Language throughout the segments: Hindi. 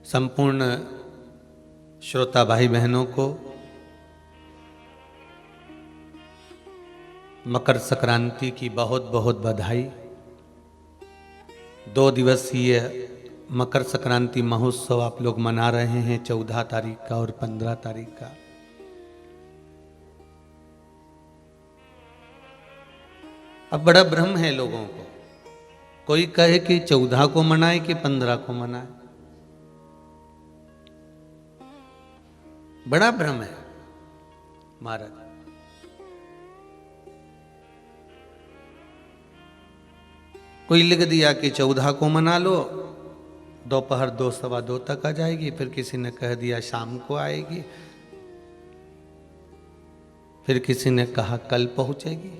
संपूर्ण श्रोता भाई बहनों को मकर संक्रांति की बहुत बहुत बधाई। 2 दिवसीय मकर संक्रांति महोत्सव आप लोग मना रहे हैं, 14 तारीख का और 15 तारीख का। अब बड़ा भ्रम है लोगों को, कोई कहे कि 14 को मनाए कि 15 को मनाए, बड़ा भ्रम है महाराज। कोई लिख दिया कि 14 को मना लो, दोपहर 2 सवा 2 तक आ जाएगी, फिर किसी ने कह दिया शाम को आएगी, फिर किसी ने कहा कल पहुंचेगी।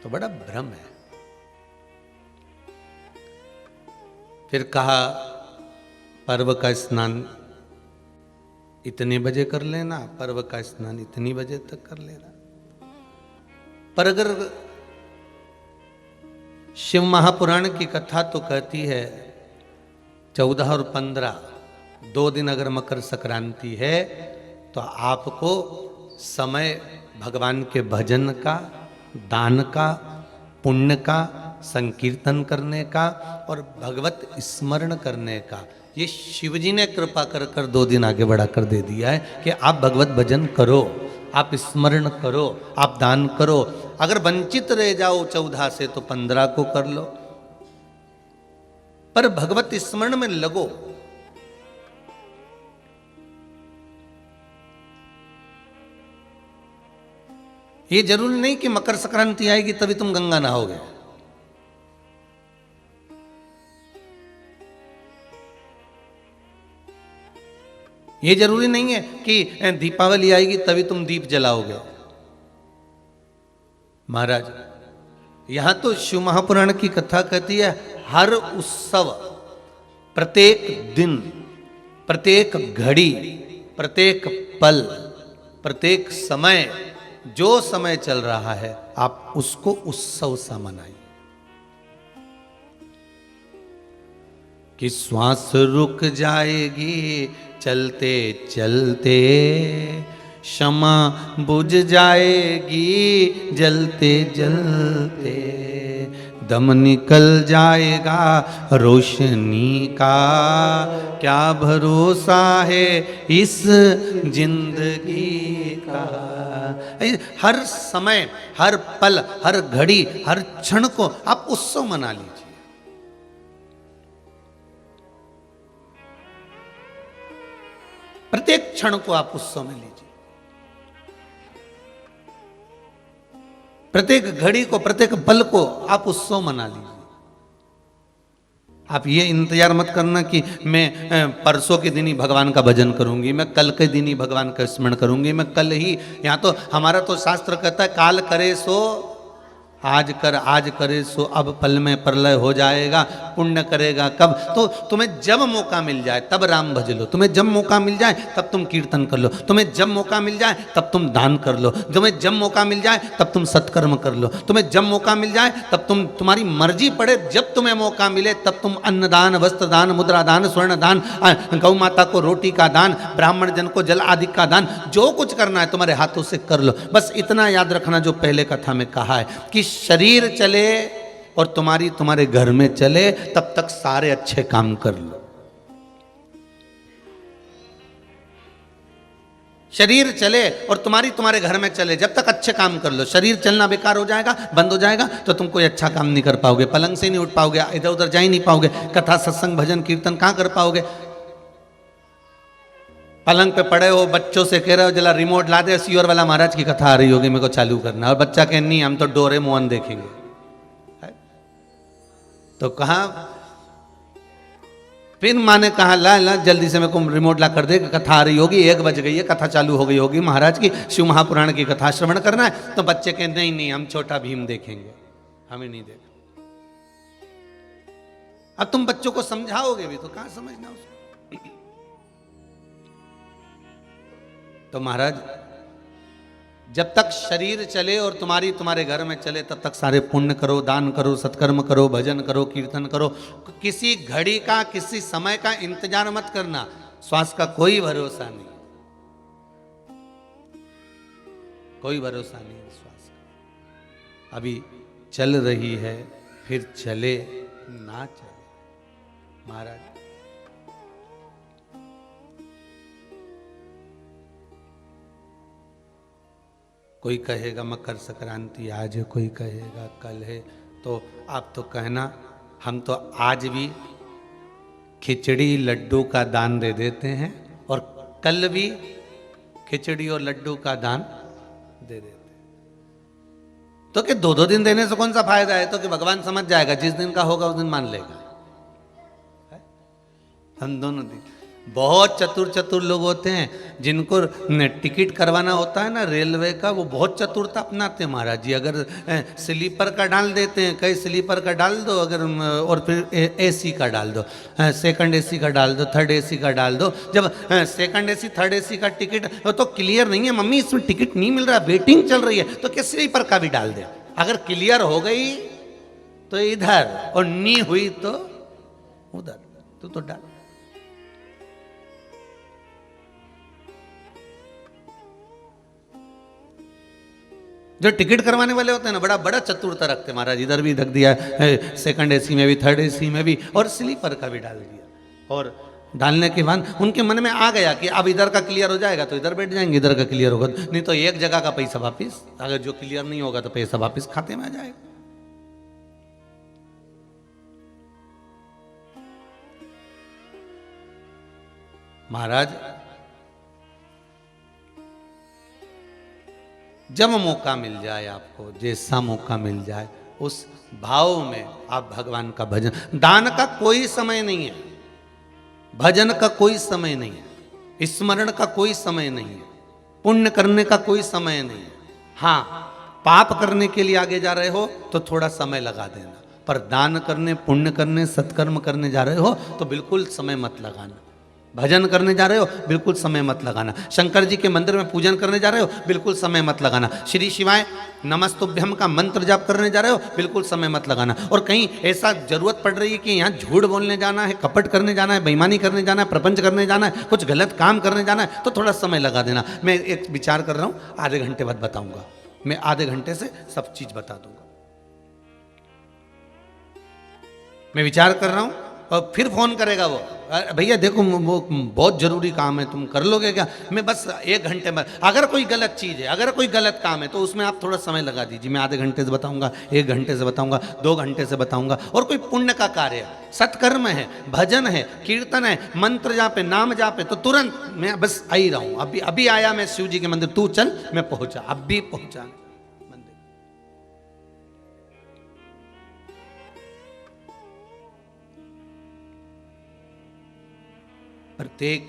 तो बड़ा भ्रम है। फिर कहा पर्व का स्नान इतने बजे कर लेना, पर्व का स्नान इतनी बजे तक कर लेना। पर अगर शिव महापुराण की कथा तो कहती है 14 और 15 2 दिन अगर मकर संक्रांति है तो आपको समय भगवान के भजन का, दान का, पुण्य का, संकीर्तन करने का और भगवत स्मरण करने का, ये शिवजी ने कृपा कर कर 2 दिन आगे बढ़ाकर दे दिया है कि आप भगवत भजन करो, आप स्मरण करो, आप दान करो। अगर वंचित रह जाओ 14 से तो 15 को कर लो, पर भगवत स्मरण में लगो। ये जरूरी नहीं कि मकर संक्रांति आएगी तभी तुम गंगा नहाओगे। ये जरूरी नहीं है कि दीपावली आएगी तभी तुम दीप जलाओगे। महाराज, यहां तो शिव महापुराण की कथा कहती है हर उत्सव, प्रत्येक दिन, प्रत्येक घड़ी, प्रत्येक पल, प्रत्येक समय, जो समय चल रहा है आप उसको उत्सव सा मनाइए। कि श्वास रुक जाएगी चलते चलते, क्षमा बुझ जाएगी जलते जलते, दम निकल जाएगा रोशनी का, क्या भरोसा है इस जिंदगी का। हर समय, हर पल, हर घड़ी, हर क्षण को आप उत्सव मना लीजिए। प्रत्येक क्षण को आप उत्सव में लीजिए, प्रत्येक घड़ी को, प्रत्येक पल को आप उत्सव मना लीजिए। आप ये इंतजार मत करना कि मैं परसों के दिन ही भगवान का भजन करूंगी, मैं कल के दिन ही भगवान का स्मरण करूंगी, मैं कल ही। यहां तो हमारा तो शास्त्र कहता है काल करे सो आज कर, आज करे सो अब पल में प्रलय हो जाएगा। पुण्य करेगा कब? तो तुम्हें जब मौका मिल जाए तब राम भज लो, तुम्हें जब मौका मिल जाए तब तुम कीर्तन कर लो, तुम्हें जब मौका मिल जाए तब तुम दान कर लो, तुम्हें जब मौका मिल जाए तब तुम सत्कर्म कर लो, तुम्हें जब मौका मिल जाए तब तुम्हारी मर्जी पड़े, जब तुम्हें मौका मिले तब तुम अन्नदान, वस्त्र दान, मुद्रा दान, स्वर्ण दान, गौ माता को रोटी का दान, ब्राह्मण जन को जल आदि का दान, जो कुछ करना है तुम्हारे हाथों से कर लो। बस इतना याद रखना जो पहले कथा में कहा है कि शरीर चले और तुम्हारे घर में चले तब तक सारे अच्छे काम कर लो। शरीर चले और तुम्हारे घर में चले, जब तक अच्छे काम कर लो। शरीर चलना बेकार हो जाएगा, बंद हो जाएगा तो तुम कोई अच्छा काम नहीं कर पाओगे, पलंग से नहीं उठ पाओगे, इधर उधर जा ही नहीं पाओगे, कथा सत्संग भजन कीर्तन कहां कर पाओगे। पलंग पे पड़े हो, बच्चों से कह रहे हो जरा रिमोट ला दे, सियोर वाला महाराज की कथा आ रही होगी मेरे को चालू करना, और बच्चा कहे नहीं हम तो डोरेमोन देखेंगे। तो कहा, फिर माँ ने कहा ला जल्दी से मेरे को रिमोट ला कर दे, कथा आ रही होगी, 1 बज गई है, कथा चालू हो गई होगी महाराज की, शिव महापुराण की कथा श्रवण करना है। तो बच्चे कहे नहीं हम छोटा भीम देखेंगे, हमें नहीं देखना। अब तुम बच्चों को समझाओगे भी तो कहां समझना उसको। तो महाराज जब तक शरीर चले और तुम्हारे घर में चले तब तक सारे पुण्य करो, दान करो, सत्कर्म करो, भजन करो, कीर्तन करो। किसी घड़ी का, किसी समय का इंतजार मत करना। श्वास का कोई भरोसा नहीं, कोई भरोसा नहीं है श्वास का। अभी चल रही है, फिर चले ना चले। महाराज कोई कहेगा मकर संक्रांति आज है, कोई कहेगा कल है, तो आप तो कहना हम तो आज भी खिचड़ी लड्डू का दान दे देते हैं और कल भी खिचड़ी और लड्डू का दान दे देते हैं। तो कि दो दो दिन देने से कौन सा फायदा है? तो कि भगवान समझ जाएगा, जिस दिन का होगा उस दिन मान लेगा। हम दोनों दिन बहुत चतुर चतुर लोग होते हैं, जिनको टिकट करवाना होता है ना रेलवे का, वो बहुत चतुरता अपनाते हैं महाराज जी। अगर स्लीपर का डाल देते हैं, कई स्लीपर का डाल दो, अगर और फिर एसी का डाल दो, सेकंड एसी का डाल दो, थर्ड एसी का डाल दो। जब सेकंड एसी थर्ड एसी का टिकट तो क्लियर नहीं है, मम्मी इसमें टिकट नहीं मिल रहा, वेटिंग चल रही है, तो क्या स्लीपर का भी डाल दे। अगर क्लियर हो गई तो इधर और नहीं हुई तो उधर, तो डाल। जो टिकट करवाने वाले होते हैं ना, बड़ा बड़ा चतुरता रखते हैं महाराज। इधर भी धक दिया, सेकंड एसी में भी, थर्ड एसी में भी, और स्लीपर का भी डाल दिया। और डालने के बाद उनके मन में आ गया कि अब इधर का क्लियर हो जाएगा तो इधर बैठ जाएंगे, इधर का क्लियर होगा नहीं तो एक जगह का पैसा वापिस। अगर जो क्लियर नहीं होगा तो पैसा वापिस खाते में आ जाएगा। महाराज जब मौका मिल जाए आपको, जैसा मौका मिल जाए, उस भाव में आप भगवान का भजन। दान का कोई समय नहीं है, भजन का कोई समय नहीं है, स्मरण का कोई समय नहीं है, पुण्य करने का कोई समय नहीं है। हाँ, पाप करने के लिए आगे जा रहे हो तो थोड़ा समय लगा देना, पर दान करने, पुण्य करने, सत्कर्म करने जा रहे हो तो बिल्कुल समय मत लगाना। भजन करने जा रहे हो बिल्कुल समय मत लगाना। शंकर जी के मंदिर में पूजन करने जा रहे हो बिल्कुल समय मत लगाना। श्री शिवाय नमस्तुभ्यम का मंत्र जाप करने जा रहे हो बिल्कुल समय मत लगाना। और कहीं ऐसा जरूरत पड़ रही है कि यहाँ झूठ बोलने जाना है, कपट करने जाना है, बेईमानी करने जाना है, प्रपंच करने जाना है, कुछ गलत काम करने जाना है, तो थोड़ा समय लगा देना। मैं एक विचार कर रहा हूँ, आधे घंटे बाद बताऊंगा। मैं आधे घंटे से सब चीज बता दूंगा। मैं विचार कर रहा हूँ, और फिर फोन करेगा वो, भैया देखो वो बहुत जरूरी काम है, तुम कर लोगे क्या? मैं बस 1 घंटे में, अगर कोई गलत चीज़ है, अगर कोई गलत काम है तो उसमें आप थोड़ा समय लगा दीजिए। मैं आधे घंटे से बताऊंगा, 1 घंटे से बताऊंगा, 2 घंटे से बताऊंगा। और कोई पुण्य का कार्य है, सत्कर्म है, भजन है, कीर्तन है, मंत्र जापे, नाम जापे, तो तुरंत मैं बस आ ही रहा हूँ। अभी अभी आया मैं शिव जी के मंदिर, तू चल, मैं पहुंचा, अब भी पहुंचा। प्रत्येक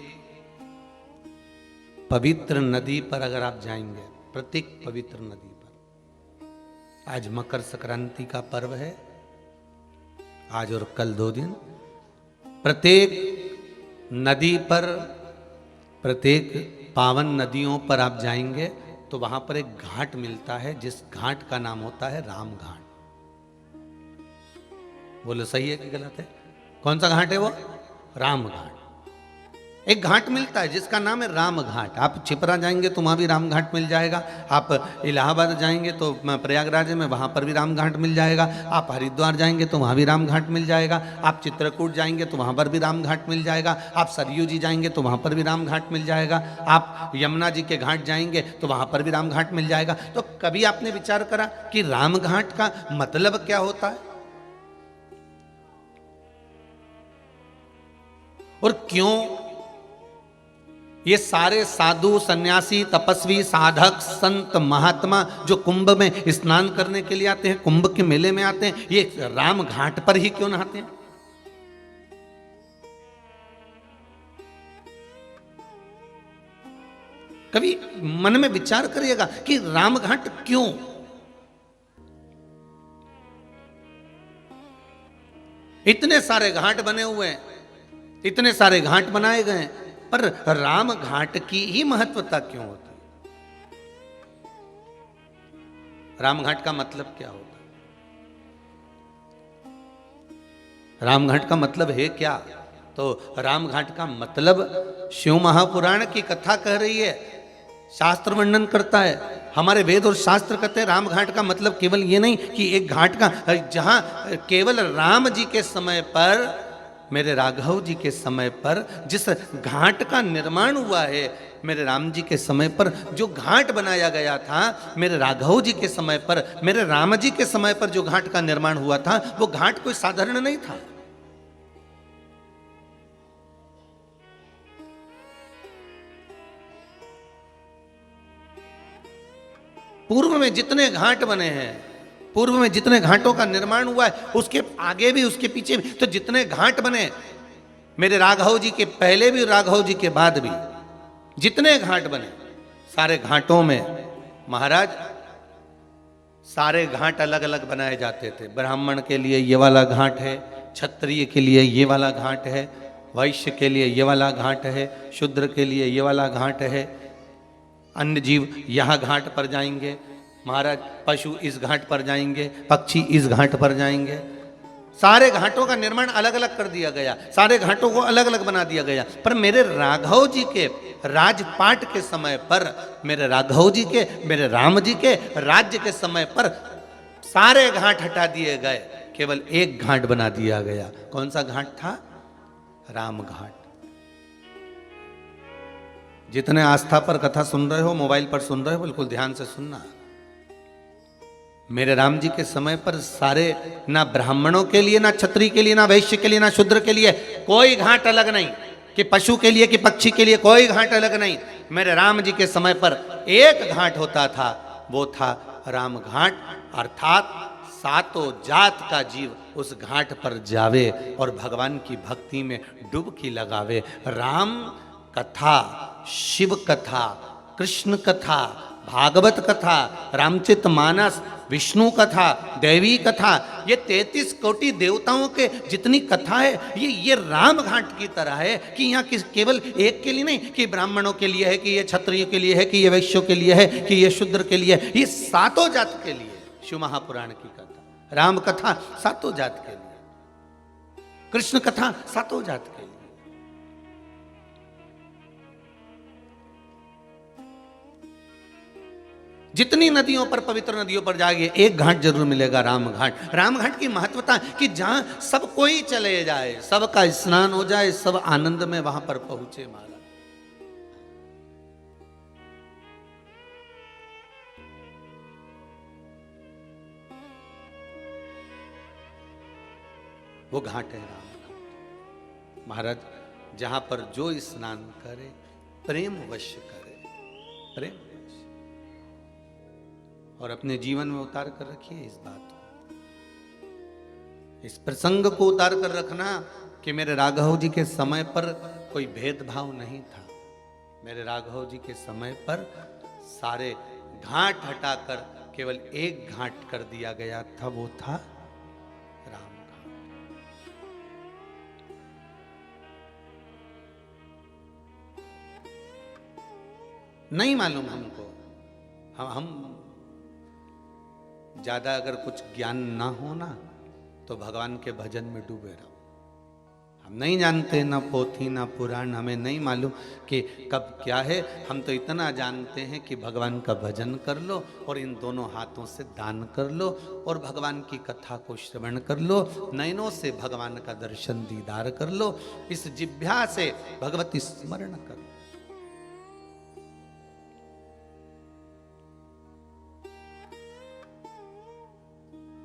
पवित्र नदी पर अगर आप जाएंगे, प्रत्येक पवित्र नदी पर, आज मकर संक्रांति का पर्व है, आज और कल 2 दिन, प्रत्येक नदी पर, प्रत्येक पावन नदियों पर आप जाएंगे तो वहां पर एक घाट मिलता है, जिस घाट का नाम होता है राम घाट। बोलो सही है कि गलत है? कौन सा घाट है वो? राम घाट। एक घाट मिलता है जिसका नाम है राम घाट। आप छिपरा जाएंगे तो वहाँ भी राम घाट मिल जाएगा, आप इलाहाबाद जाएंगे तो प्रयागराज में वहाँ पर भी राम घाट मिल जाएगा, आप हरिद्वार जाएंगे तो वहाँ भी राम घाट मिल जाएगा, आप चित्रकूट जाएंगे तो वहाँ पर भी राम घाट मिल जाएगा, आप सरयू जी जाएंगे तो वहाँ पर भी राम घाट मिल जाएगा, आप यमुना जी के घाट जाएंगे तो वहाँ पर भी राम घाट मिल जाएगा। तो कभी आपने विचार करा कि राम घाट का मतलब क्या होता है और क्यों ये सारे साधु, सन्यासी, तपस्वी, साधक, संत, महात्मा जो कुंभ में स्नान करने के लिए आते हैं, कुंभ के मेले में आते हैं, ये राम घाट पर ही क्यों नहाते हैं? कभी मन में विचार करिएगा कि राम घाट क्यों? इतने सारे घाट बने हुए हैं, इतने सारे घाट बनाए गए, पर राम घाट की ही महत्वता क्यों होती है? रामघाट का मतलब क्या होता? रामघाट का मतलब है क्या? तो रामघाट का मतलब शिव महापुराण की कथा कह रही है, शास्त्र वर्णन करता है। हमारे वेद और शास्त्र कहते हैं रामघाट का मतलब केवल ये नहीं कि एक घाट का, जहां केवल राम जी के समय पर, मेरे राघव जी के समय पर जिस घाट का निर्माण हुआ है, मेरे राम जी के समय पर जो घाट बनाया गया था, मेरे राघव जी के समय पर, मेरे राम जी के समय पर जो घाट का निर्माण हुआ था, वो घाट कोई साधारण नहीं था। पूर्व में जितने घाट बने हैं, पूर्व में जितने घाटों का निर्माण हुआ है, उसके आगे भी उसके पीछे भी, तो जितने घाट बने, मेरे राघव जी के पहले भी राघव जी के बाद भी जितने घाट बने, सारे घाटों में महाराज सारे घाट अलग अलग बनाए जाते थे। ब्राह्मण के लिए ये वाला घाट है, क्षत्रिय के लिए ये वाला घाट है, वैश्य के लिए ये वाला घाट है, शूद्र के लिए ये वाला घाट है, अन्य जीव यहाँ घाट पर जाएंगे, महाराज पशु इस घाट पर जाएंगे, पक्षी इस घाट पर जाएंगे। सारे घाटों का निर्माण अलग अलग कर दिया गया, सारे घाटों को अलग अलग बना दिया गया। पर मेरे राघव जी के राजपाट के समय पर, मेरे राघव जी के, मेरे राम जी के राज्य के समय पर सारे घाट हटा दिए गए, केवल एक घाट बना दिया गया। कौन सा घाट था? राम घाट। जितने आस्था पर कथा सुन रहे हो, मोबाइल पर सुन रहे हो, बिल्कुल ध्यान से सुनना। मेरे राम जी के समय पर सारे, ना ब्राह्मणों के लिए, ना क्षत्रिय के लिए, ना वैश्य के लिए, ना शूद्र के लिए कोई घाट अलग नहीं, कि पशु के लिए कि पक्षी के लिए कोई घाट अलग नहीं। मेरे राम जी के समय पर एक घाट होता था, वो था राम घाट, अर्थात सातों जात का जीव उस घाट पर जावे और भगवान की भक्ति में डुबकी लगावे। राम कथा, शिव कथा, कृष्ण कथा, भागवत कथा, रामचरित मानस, विष्णु कथा, दैवी कथा, ये 33 कोटि देवताओं के जितनी कथा है, ये राम घाट की तरह है कि यहाँ केवल एक के लिए नहीं, कि ब्राह्मणों के लिए है, कि ये क्षत्रिय के लिए है, कि ये वैश्यों के लिए है, कि ये शूद्र के लिए है, ये सातों जात के लिए शिव महापुराण की कथा। राम कथा सातों जात के लिए, कृष्ण कथा सातों जात के लिए। जितनी नदियों पर, पवित्र नदियों पर जाइए, एक घाट जरूर मिलेगा, राम घाट। राम घाट की महत्वता कि जहां सब कोई चले जाए, सबका स्नान हो जाए, सब आनंद में वहां पर पहुंचे महाराज। वो घाट है राम घाट महाराज, जहां पर जो स्नान करे प्रेम वश करे, प्रेम और अपने जीवन में उतार कर रखिए इस बात को, इस प्रसंग को उतार कर रखना कि मेरे राघव जी के समय पर कोई भेदभाव नहीं था। मेरे राघव जी के समय पर सारे घाट हटाकर केवल एक घाट कर दिया गया था, वो था राम घाट। नहीं मालूम हमको, हम ज्यादा अगर कुछ ज्ञान ना हो ना, तो भगवान के भजन में डूबे रहो। हम नहीं जानते, ना पोथी ना पुराण, हमें नहीं मालूम कि कब क्या है। हम तो इतना जानते हैं कि भगवान का भजन कर लो और इन दोनों हाथों से दान कर लो और भगवान की कथा को श्रवण कर लो, नयनों से भगवान का दर्शन दीदार कर लो, इस जिह्वा से भगवती स्मरण कर लो।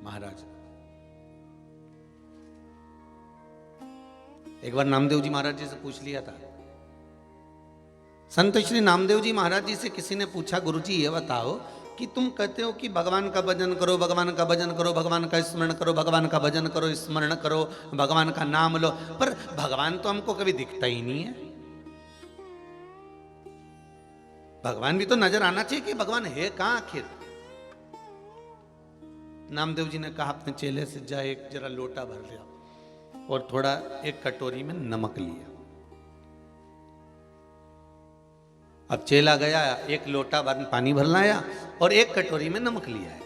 महाराज एक बार नामदेव जी महाराज जी से पूछ लिया था, संत श्री नामदेव जी महाराज जी से किसी ने पूछा, गुरुजी ये बताओ कि तुम कहते हो कि भगवान का भजन करो, भगवान का भजन करो, भगवान का स्मरण करो, भगवान का भजन करो, स्मरण करो, भगवान का नाम लो, पर भगवान तो हमको कभी दिखता ही नहीं है। भगवान भी तो नजर आना चाहिए कि भगवान है कहां आखिर। नामदेव जी ने कहा, अपने चेले से जा एक जरा लोटा भर लिया और थोड़ा एक कटोरी में नमक लिया। अब चेला गया, एक लोटा पानी भर लाया और एक कटोरी में नमक लिया है।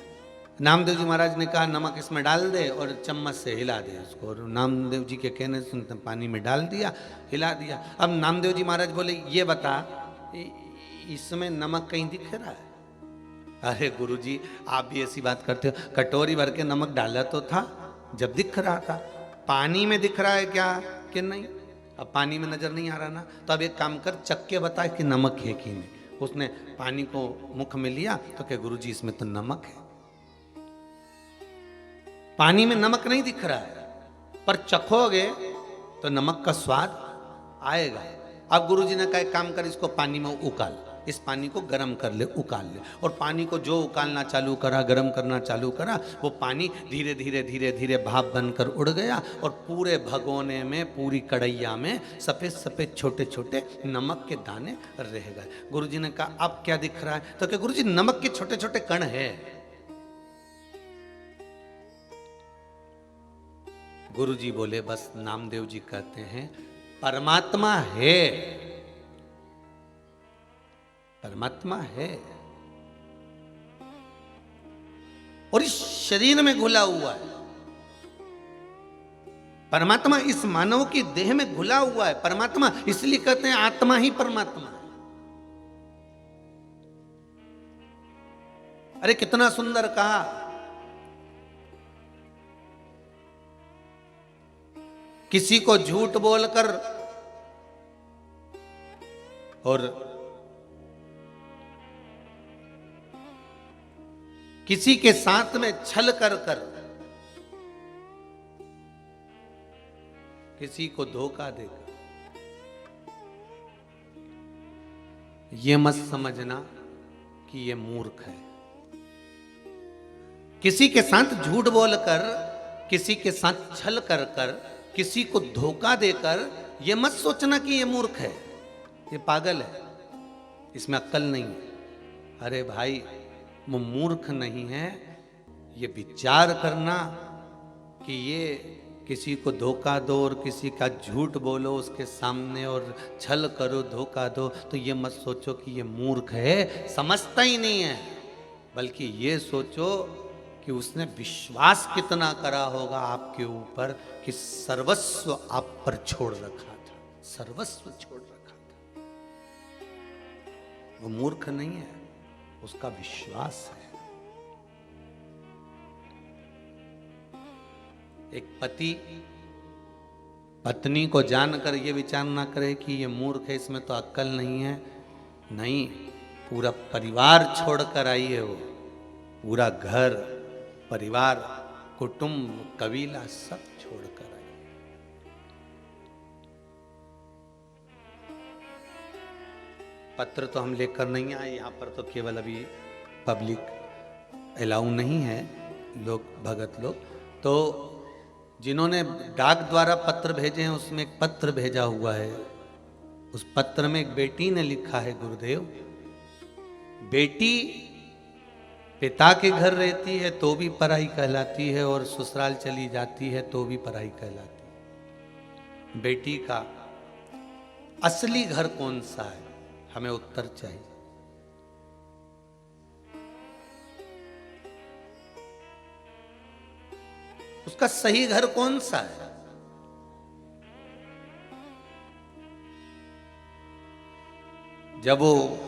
नामदेव जी महाराज ने कहा नमक इसमें डाल दे और चम्मच से हिला दे उसको, और नामदेव जी के कहने से पानी में डाल दिया, हिला दिया। अब नामदेव जी महाराज बोले ये बता इसमें नमक कहीं दिख रहा है? अरे गुरुजी आप भी ऐसी बात करते हो, कटोरी भर के नमक डाला तो था जब दिख रहा था, पानी में दिख रहा है क्या कि नहीं? अब पानी में नजर नहीं आ रहा ना, तो अब एक काम कर चख के बता कि नमक है कि नहीं। उसने पानी को मुख में लिया तो क्या गुरुजी इसमें तो नमक है। पानी में नमक नहीं दिख रहा है पर चखोगे तो नमक का स्वाद आएगा। अब गुरुजी ने कहा काम कर इसको पानी में उकाल, इस पानी को गर्म कर ले, उकाल ले। और पानी को जो उकालना चालू करा, गर्म करना चालू करा, वो पानी धीरे धीरे धीरे धीरे भाप बनकर उड़ गया और पूरे भगोने में, पूरी कढ़ैया में सफेद सफेद छोटे छोटे नमक के दाने रह गए। गुरुजी ने कहा अब क्या दिख रहा है? तो क्या गुरुजी नमक के छोटे छोटे कण है। गुरुजी बोले बस नामदेव जी कहते हैं परमात्मा है, परमात्मा है और इस शरीर में घुला हुआ है। परमात्मा इस मानव की देह में घुला हुआ है। परमात्मा इसलिए कहते हैं आत्मा ही परमात्मा है। अरे कितना सुंदर कहा। किसी को झूठ बोलकर और किसी के साथ में छल कर कर किसी को धोखा देकर, ये मत समझना कि ये मूर्ख है। किसी के साथ झूठ बोलकर, किसी के साथ छल कर कर, किसी को धोखा देकर, ये मत सोचना कि ये मूर्ख है, ये पागल है, इसमें अक्ल नहीं है। अरे भाई वो मूर्ख नहीं है, ये विचार करना कि ये किसी को धोखा दो और किसी का झूठ बोलो उसके सामने और छल करो, धोखा दो, तो ये मत सोचो कि ये मूर्ख है, समझता ही नहीं है। बल्कि ये सोचो कि उसने विश्वास कितना करा होगा आपके ऊपर कि सर्वस्व आप पर छोड़ रखा था, सर्वस्व छोड़ रखा था। वो मूर्ख नहीं है, उसका विश्वास है। एक पति पत्नी को जानकर ये विचार ना करे कि ये मूर्ख है, इसमें तो अक्ल नहीं है। नहीं, पूरा परिवार छोड़कर आई है वो, पूरा घर परिवार कुटुंब कबीला सब छोड़कर आई। पत्र तो हम लेकर नहीं आए, यहाँ पर तो केवल अभी पब्लिक अलाउ नहीं है, लोग भगत लोग। तो जिन्होंने डाक द्वारा पत्र भेजे हैं उसमें एक पत्र भेजा हुआ है। उस पत्र में एक बेटी ने लिखा है, गुरुदेव बेटी पिता के घर रहती है तो भी पराई कहलाती है और ससुराल चली जाती है तो भी पराई कहलाती है। बेटी का असली घर कौन सा है, हमें उत्तर चाहिए। उसका सही घर कौन सा है? जब वो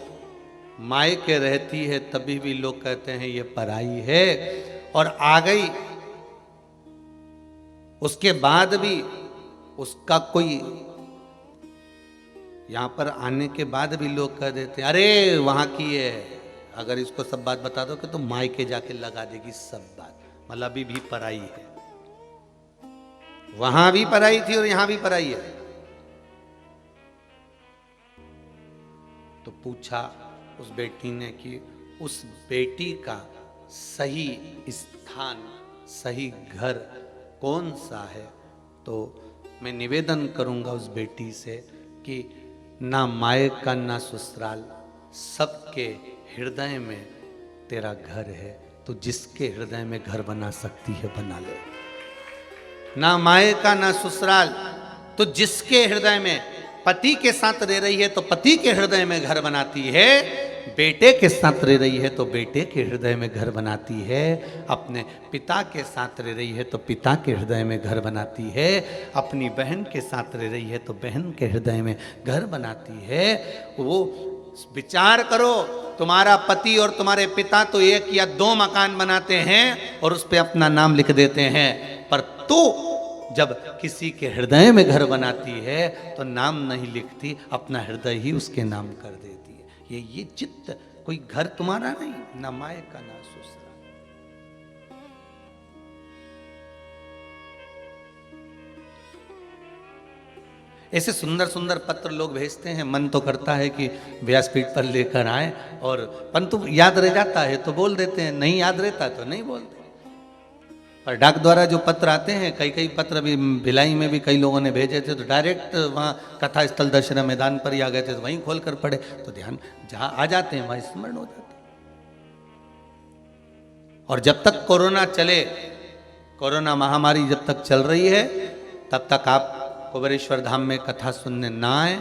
मायके रहती है तभी भी लोग कहते हैं ये पराई है, और आ गई उसके बाद भी उसका कोई, यहां पर आने के बाद भी लोग कह देते हैं अरे वहां की है। अगर इसको सब बात बता दो कि तो मायके जाके लगा देगी सब बात, मतलब अभी भी पराई है। वहां भी पराई थी और यहां भी पराई है। तो पूछा उस बेटी ने कि उस बेटी का सही स्थान, सही घर कौन सा है? तो मैं निवेदन करूंगा उस बेटी से कि ना मायका ना ससुराल, सबके हृदय में तेरा घर है। तो जिसके हृदय में घर बना सकती है बना ले। ना मायका ना ससुराल, तो जिसके हृदय में पति के साथ रह रही है तो पति के हृदय में घर बनाती है, बेटे के साथ रह रही है तो बेटे के हृदय में घर बनाती है, अपने पिता के साथ रह रही है तो पिता के हृदय में घर बनाती है, अपनी बहन के साथ रह रही है तो बहन के हृदय में घर बनाती है। वो विचार करो, तुम्हारा पति और तुम्हारे पिता तो एक या दो मकान बनाते हैं और उस पर अपना नाम लिख देते हैं, पर तू जब किसी के हृदय में घर बनाती है तो नाम नहीं लिखती, अपना हृदय ही उसके नाम कर देती है। ये चित्त, कोई घर तुम्हारा नहीं, ना माए का ना ससुरा। ऐसे सुंदर सुंदर पत्र लोग भेजते हैं, मन तो करता है कि व्यासपीठ पर लेकर आए, और परंतु याद रह जाता है तो बोल देते हैं, नहीं याद रहता तो नहीं बोलते। पर डाक द्वारा जो पत्र आते हैं, कई कई पत्र भी भिलाई में भी कई लोगों ने भेजे थे, तो डायरेक्ट वहाँ कथा स्थल दशहरा मैदान पर ही आ गए थे, तो वहीं खोल कर पढ़े तो ध्यान जहाँ आ जाते हैं वहाँ स्मरण हो जाते हैं। और जब तक कोरोना चले, कोरोना महामारी जब तक चल रही है, तब तक आप कुबेरेश्वर धाम में कथा सुनने ना आए।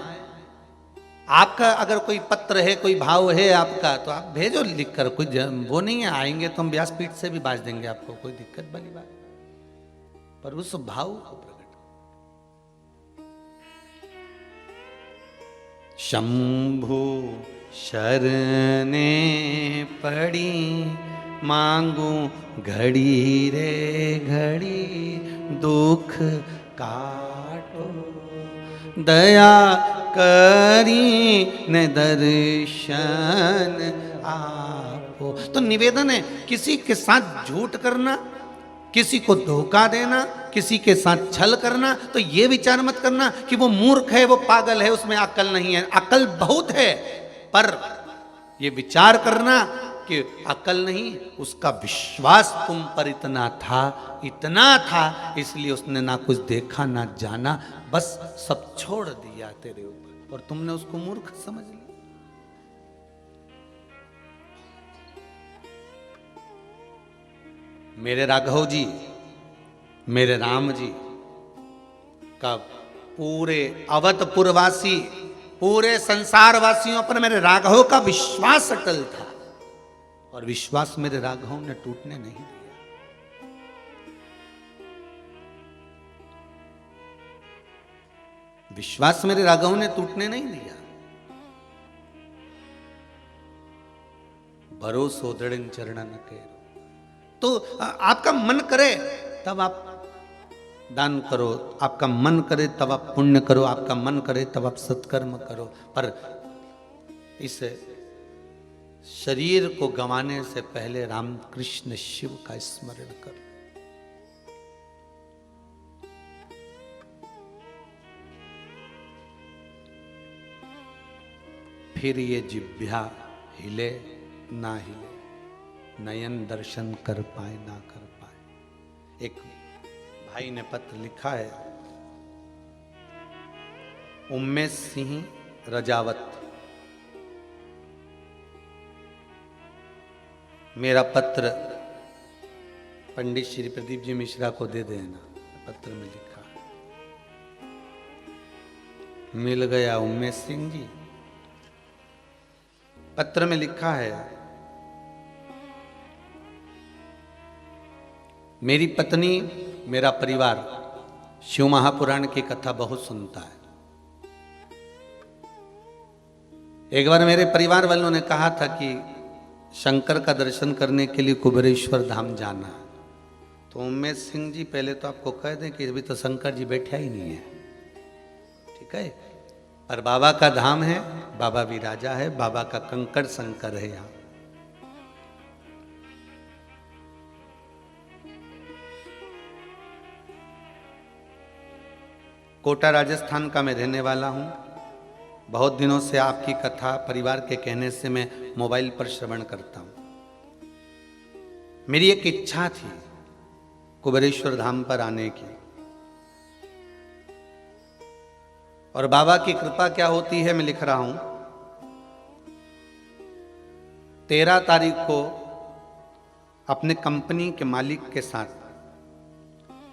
आपका अगर कोई पत्र है, कोई भाव है आपका, तो आप भेजो लिख कर, कोई वो नहीं है, आएंगे तो हम व्यासपीठ से भी बाज देंगे आपको, कोई दिक्कत वाली बात, पर उस भाव को प्रकट। शंभु शरणे पड़ी मांगू घड़ी रे घड़ी, दुख काटो दया करी न दर्शन आपो। तो निवेदन है, किसी के साथ झूठ करना, किसी को धोखा देना, किसी के साथ छल करना, तो ये विचार मत करना कि वो मूर्ख है, वो पागल है, उसमें अक्ल नहीं है। अक्ल बहुत है, पर ये विचार करना कि अक्ल नहीं, उसका विश्वास तुम पर इतना था, इसलिए उसने ना कुछ देखा ना जाना, बस सब छोड़ दिया तेरे ऊपर, और तुमने उसको मूर्ख समझ लिया। मेरे राघव जी, मेरे राम जी का पूरे अवधपुरवासी, पूरे संसार वासियों पर मेरे राघव का विश्वास अटल था, और विश्वास मेरे राघव ने टूटने नहीं दिया। विश्वास मेरे राघव ने टूटने नहीं दिया। भरोसो दृढ़ चरणन के। तो आपका मन करे तब आप दान करो, आपका मन करे तब आप पुण्य करो, आपका मन करे तब आप सत्कर्म करो, पर इस शरीर को गंवाने से पहले राम कृष्ण शिव का स्मरण करो। फिर ये जिह्वा हिले ना हिले, नयन दर्शन कर पाए ना कर पाए। एक भाई ने पत्र लिखा है, उमेश सिंह रजावत, मेरा पत्र पंडित श्री प्रदीप जी मिश्रा को दे देना। पत्र में लिखा है, मिल गया उमेश सिंह जी। पत्र में लिखा है, मेरी पत्नी, मेरा परिवार शिव महापुराण की कथा बहुत सुनता है। एक बार मेरे परिवार वालों ने कहा था कि शंकर का दर्शन करने के लिए कुबेरेश्वर धाम जाना है, तो उमेश सिंह जी पहले तो आपको कह दें कि अभी तो शंकर जी बैठा ही नहीं है, ठीक है, पर बाबा का धाम है, बाबा भी राजा है, बाबा का कंकड़ शंकर है यहाँ। कोटा राजस्थान का मैं रहने वाला हूँ। बहुत दिनों से आपकी कथा परिवार के कहने से मैं मोबाइल पर श्रवण करता हूँ। मेरी एक इच्छा थी कुबेरेश्वर धाम पर आने की, और बाबा की कृपा क्या होती है मैं लिख रहा हूँ। 13 तारीख को अपने कंपनी के मालिक के साथ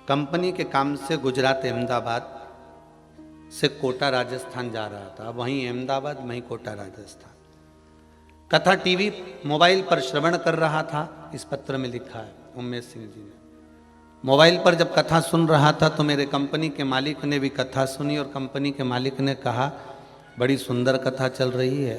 कंपनी के काम से गुजरात अहमदाबाद से कोटा राजस्थान जा रहा था। वहीं अहमदाबाद, वहीं कोटा राजस्थान। कथा टीवी मोबाइल पर श्रवण कर रहा था, इस पत्र में लिखा है उमेश सिंह जी ने। मोबाइल पर जब कथा सुन रहा था तो मेरे कंपनी के मालिक ने भी कथा सुनी और कंपनी के मालिक ने कहा बड़ी सुंदर कथा चल रही है।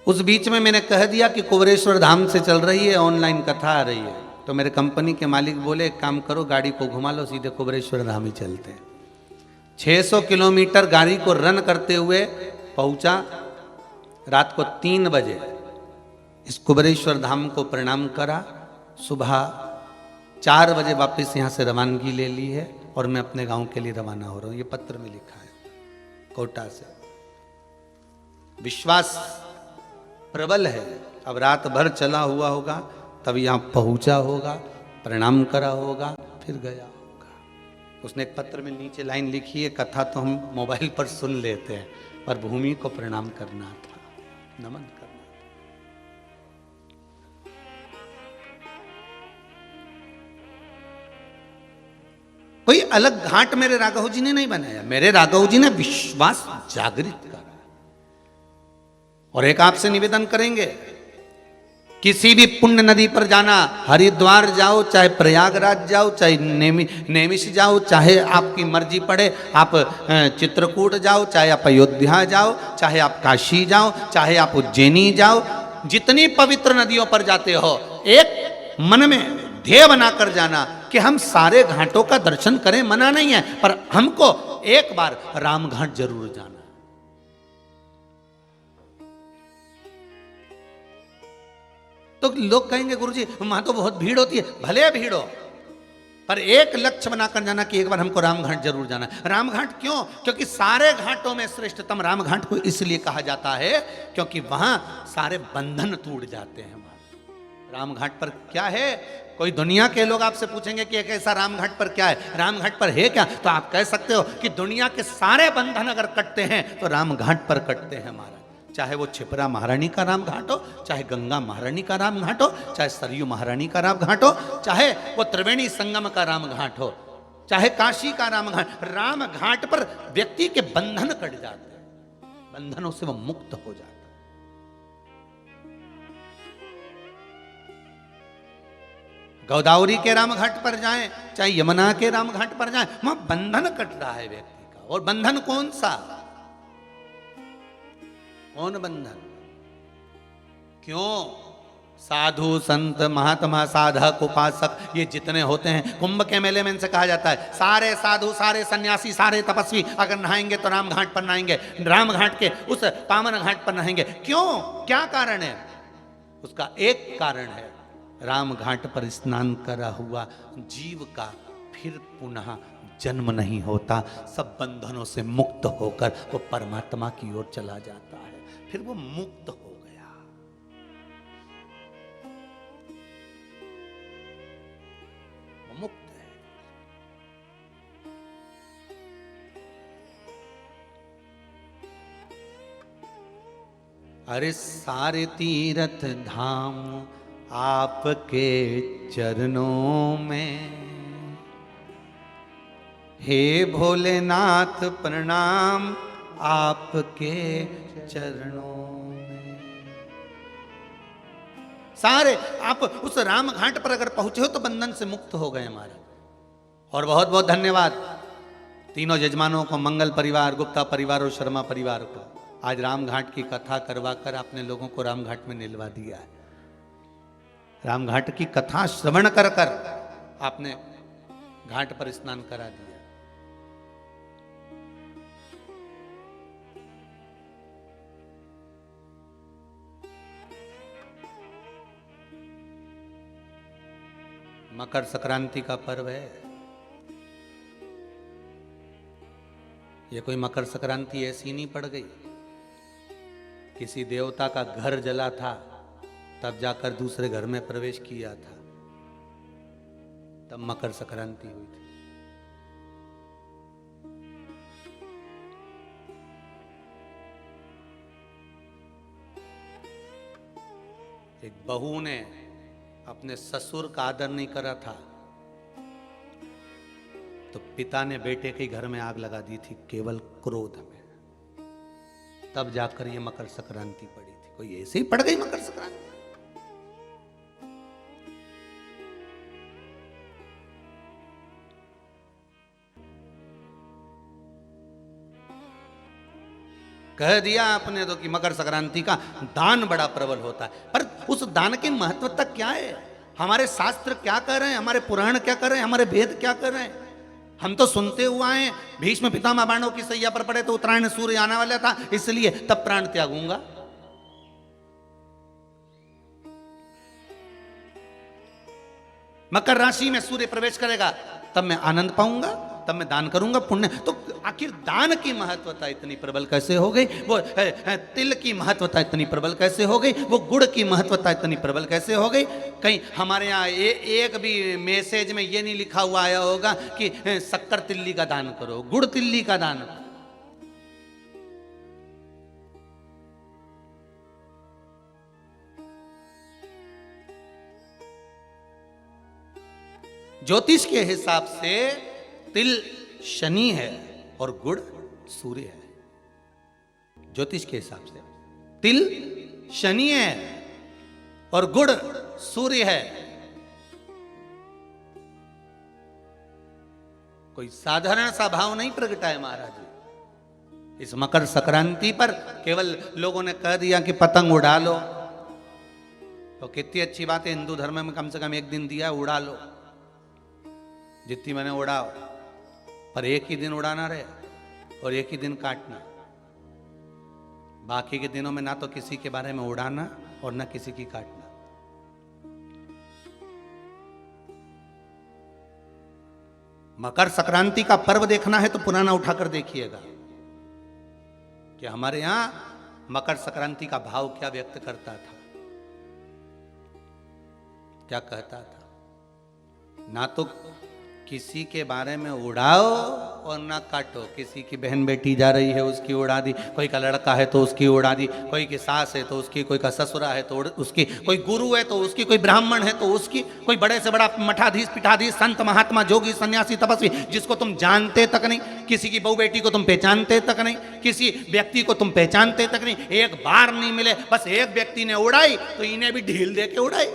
उस बीच में मैंने कह दिया कि कुबरेश्वर धाम से चल रही है, ऑनलाइन कथा आ रही है। तो मेरे कंपनी के मालिक बोले एक काम करो, गाड़ी को घुमा लो, सीधे कुबरेश्वर धाम ही चलते हैं। 600 किलोमीटर गाड़ी को रन करते हुए पहुंचा। रात को 3 बजे इस कुबरेश्वर धाम को प्रणाम करा। सुबह 4 बजे वापस यहाँ से रवानगी ले ली है और मैं अपने गांव के लिए रवाना हो रहा हूँ। ये पत्र में लिखा है कोटा से। विश्वास प्रबल है। अब रात भर चला हुआ होगा, तब यहाँ पहुंचा होगा, प्रणाम करा होगा, फिर गया होगा। उसने एक पत्र में नीचे लाइन लिखी है, कथा तो हम मोबाइल पर सुन लेते हैं, पर भूमि को प्रणाम करना था, नमन करना। कोई अलग घाट मेरे राघव जी ने नहीं बनाया, मेरे राघव जी ने विश्वास जागृत करा। और एक आपसे निवेदन करेंगे, किसी भी पुण्य नदी पर जाना, हरिद्वार जाओ, चाहे प्रयागराज जाओ, चाहे नेमिष जाओ, चाहे आपकी मर्जी पड़े, आप चित्रकूट जाओ, चाहे आप अयोध्या जाओ, चाहे आप काशी जाओ, चाहे आप उज्जैनी जाओ, जितनी पवित्र नदियों पर जाते हो, एक मन में ध्येय बनाकर जाना कि हम सारे घाटों का दर्शन करें, मना नहीं है, पर हमको एक बार राम घाट जरूर जाना। तो लोग कहेंगे गुरुजी वहां तो बहुत भीड़ होती है, भले भीड़ हो, पर एक लक्ष्य बनाकर जाना कि एक बार हमको रामघाट जरूर जाना है। रामघाट क्यों? क्योंकि सारे घाटों में श्रेष्ठतम रामघाट को इसलिए कहा जाता है क्योंकि वहां सारे बंधन टूट जाते हैं। रामघाट पर क्या है? कोई दुनिया के लोग आपसे पूछेंगे कि एक ऐसा रामघाट पर क्या है, रामघाट पर है क्या, तो आप कह सकते हो कि दुनिया के सारे बंधन अगर कटते हैं तो रामघाट पर कटते हैं महाराज। चाहे वो छिपरा महारानी का राम घाट हो, चाहे गंगा महारानी का राम घाट हो, चाहे सरयू महारानी का राम घाट हो, चाहे वो त्रिवेणी संगम का राम घाट हो, चाहे काशी का राम घाट, राम घाट पर व्यक्ति के बंधन कट जाते हैं, बंधनों से वो मुक्त हो जाता है। गोदावरी के राम घाट पर जाएं, चाहे यमुना के राम घाट पर जाएं, वहां बंधन कट रहा है व्यक्ति का। और बंधन कौन सा? कौन बंधन? क्यों? साधु संत महात्मा साधक उपासक ये जितने होते हैं, कुंभ के मेले में इनसे कहा जाता है सारे साधु सारे सन्यासी सारे तपस्वी अगर नहाएंगे तो राम घाट पर नहाएंगे, राम घाट के उस पावन घाट पर नहाएंगे। क्यों? क्या कारण है? उसका एक कारण है, राम घाट पर स्नान करा हुआ जीव का फिर पुनः जन्म नहीं होता, सब बंधनों से मुक्त होकर वो परमात्मा की ओर चला जाता है, फिर वो मुक्त हो गया। वो मुक्त है। अरे सारे तीर्थ धाम आपके चरणों में, हे भोलेनाथ प्रणाम आपके चरणों में। सारे आप उस राम घाट पर अगर पहुंचे हो तो बंधन से मुक्त हो गए हमारे। और बहुत बहुत धन्यवाद तीनों यजमानों को, मंगल परिवार, गुप्ता परिवार और शर्मा परिवार को। आज राम घाट की कथा करवा कर आपने लोगों को राम घाट में निलवा दिया है। राम घाट की कथा श्रवण कर कर आपने घाट पर स्नान करा दिया। मकर संक्रांति का पर्व है। ये कोई मकर संक्रांति ऐसी नहीं पड़ गई, किसी देवता का घर जला था तब जाकर दूसरे घर में प्रवेश किया था, तब मकर संक्रांति हुई थी। एक बहू ने अपने ससुर का आदर नहीं करा था तो पिता ने बेटे के घर में आग लगा दी थी, केवल क्रोध में। तब जाकर ये मकर संक्रांति पड़ी थी। कोई ऐसे ही पड़ गई मकर संक्रांति? कह दिया आपने तो कि मकर संक्रांति का दान बड़ा प्रबल होता है, पर उस दान की महत्वता क्या है? हमारे शास्त्र क्या कर रहे हैं, हमारे पुराण क्या कर रहे हैं, हमारे वेद क्या कर रहे हैं? हम तो सुनते हुए आए, भीष्म पितामह बाणों की सैया पर पड़े तो उत्तरायण सूर्य आने वाला था, इसलिए तब प्राण त्यागूंगा। मकर राशि में सूर्य प्रवेश करेगा तब मैं आनंद पाऊंगा, तब मैं दान करूंगा, पुण्य। तो आखिर दान की महत्वता इतनी प्रबल कैसे हो गई? वो तिल की महत्वता इतनी प्रबल कैसे हो गई? वो गुड़ की महत्वता इतनी प्रबल कैसे हो गई? कहीं हमारे यहाँ एक भी मैसेज में ये नहीं लिखा हुआ आया होगा कि शक्कर तिल्ली का दान करो, गुड़ तिल्ली का दान करो। ज्योतिष के हिसाब से तिल शनि है और गुड़ सूर्य है। ज्योतिष के हिसाब से तिल शनि है और गुड़ सूर्य है। कोई साधारण सा भाव नहीं प्रगटा है महाराज जी। इस मकर संक्रांति पर केवल लोगों ने कह दिया कि पतंग उड़ा लो, तो कितनी अच्छी बात है, हिंदू धर्म में कम से कम एक दिन दिया, उड़ा लो जितनी मैंने उड़ाओ, पर एक ही दिन उड़ाना रहे और एक ही दिन काटना। बाकी के दिनों में ना तो किसी के बारे में उड़ाना और ना किसी की काटना। मकर संक्रांति का पर्व देखना है तो पुराना उठाकर देखिएगा कि हमारे यहां मकर संक्रांति का भाव क्या व्यक्त करता था, क्या कहता था। ना तो किसी के बारे में उड़ाओ और ना काटो। किसी की बहन बेटी जा रही है उसकी उड़ा दी, कोई का लड़का है तो उसकी उड़ा दी, कोई की सास है तो उसकी, कोई का ससुरा है तो उसकी, कोई गुरु है तो उसकी, कोई ब्राह्मण है तो उसकी, कोई बड़े से बड़ा मठाधीश पीठाधीश संत महात्मा जोगी सन्यासी तपस्वी जिसको तुम जानते तक नहीं, किसी की बहू बेटी को तुम पहचानते तक नहीं, किसी व्यक्ति को तुम पहचानते तक नहीं, एक बार नहीं मिले, बस एक व्यक्ति ने उड़ाई तो इन्हें भी ढील दे के उड़ाई।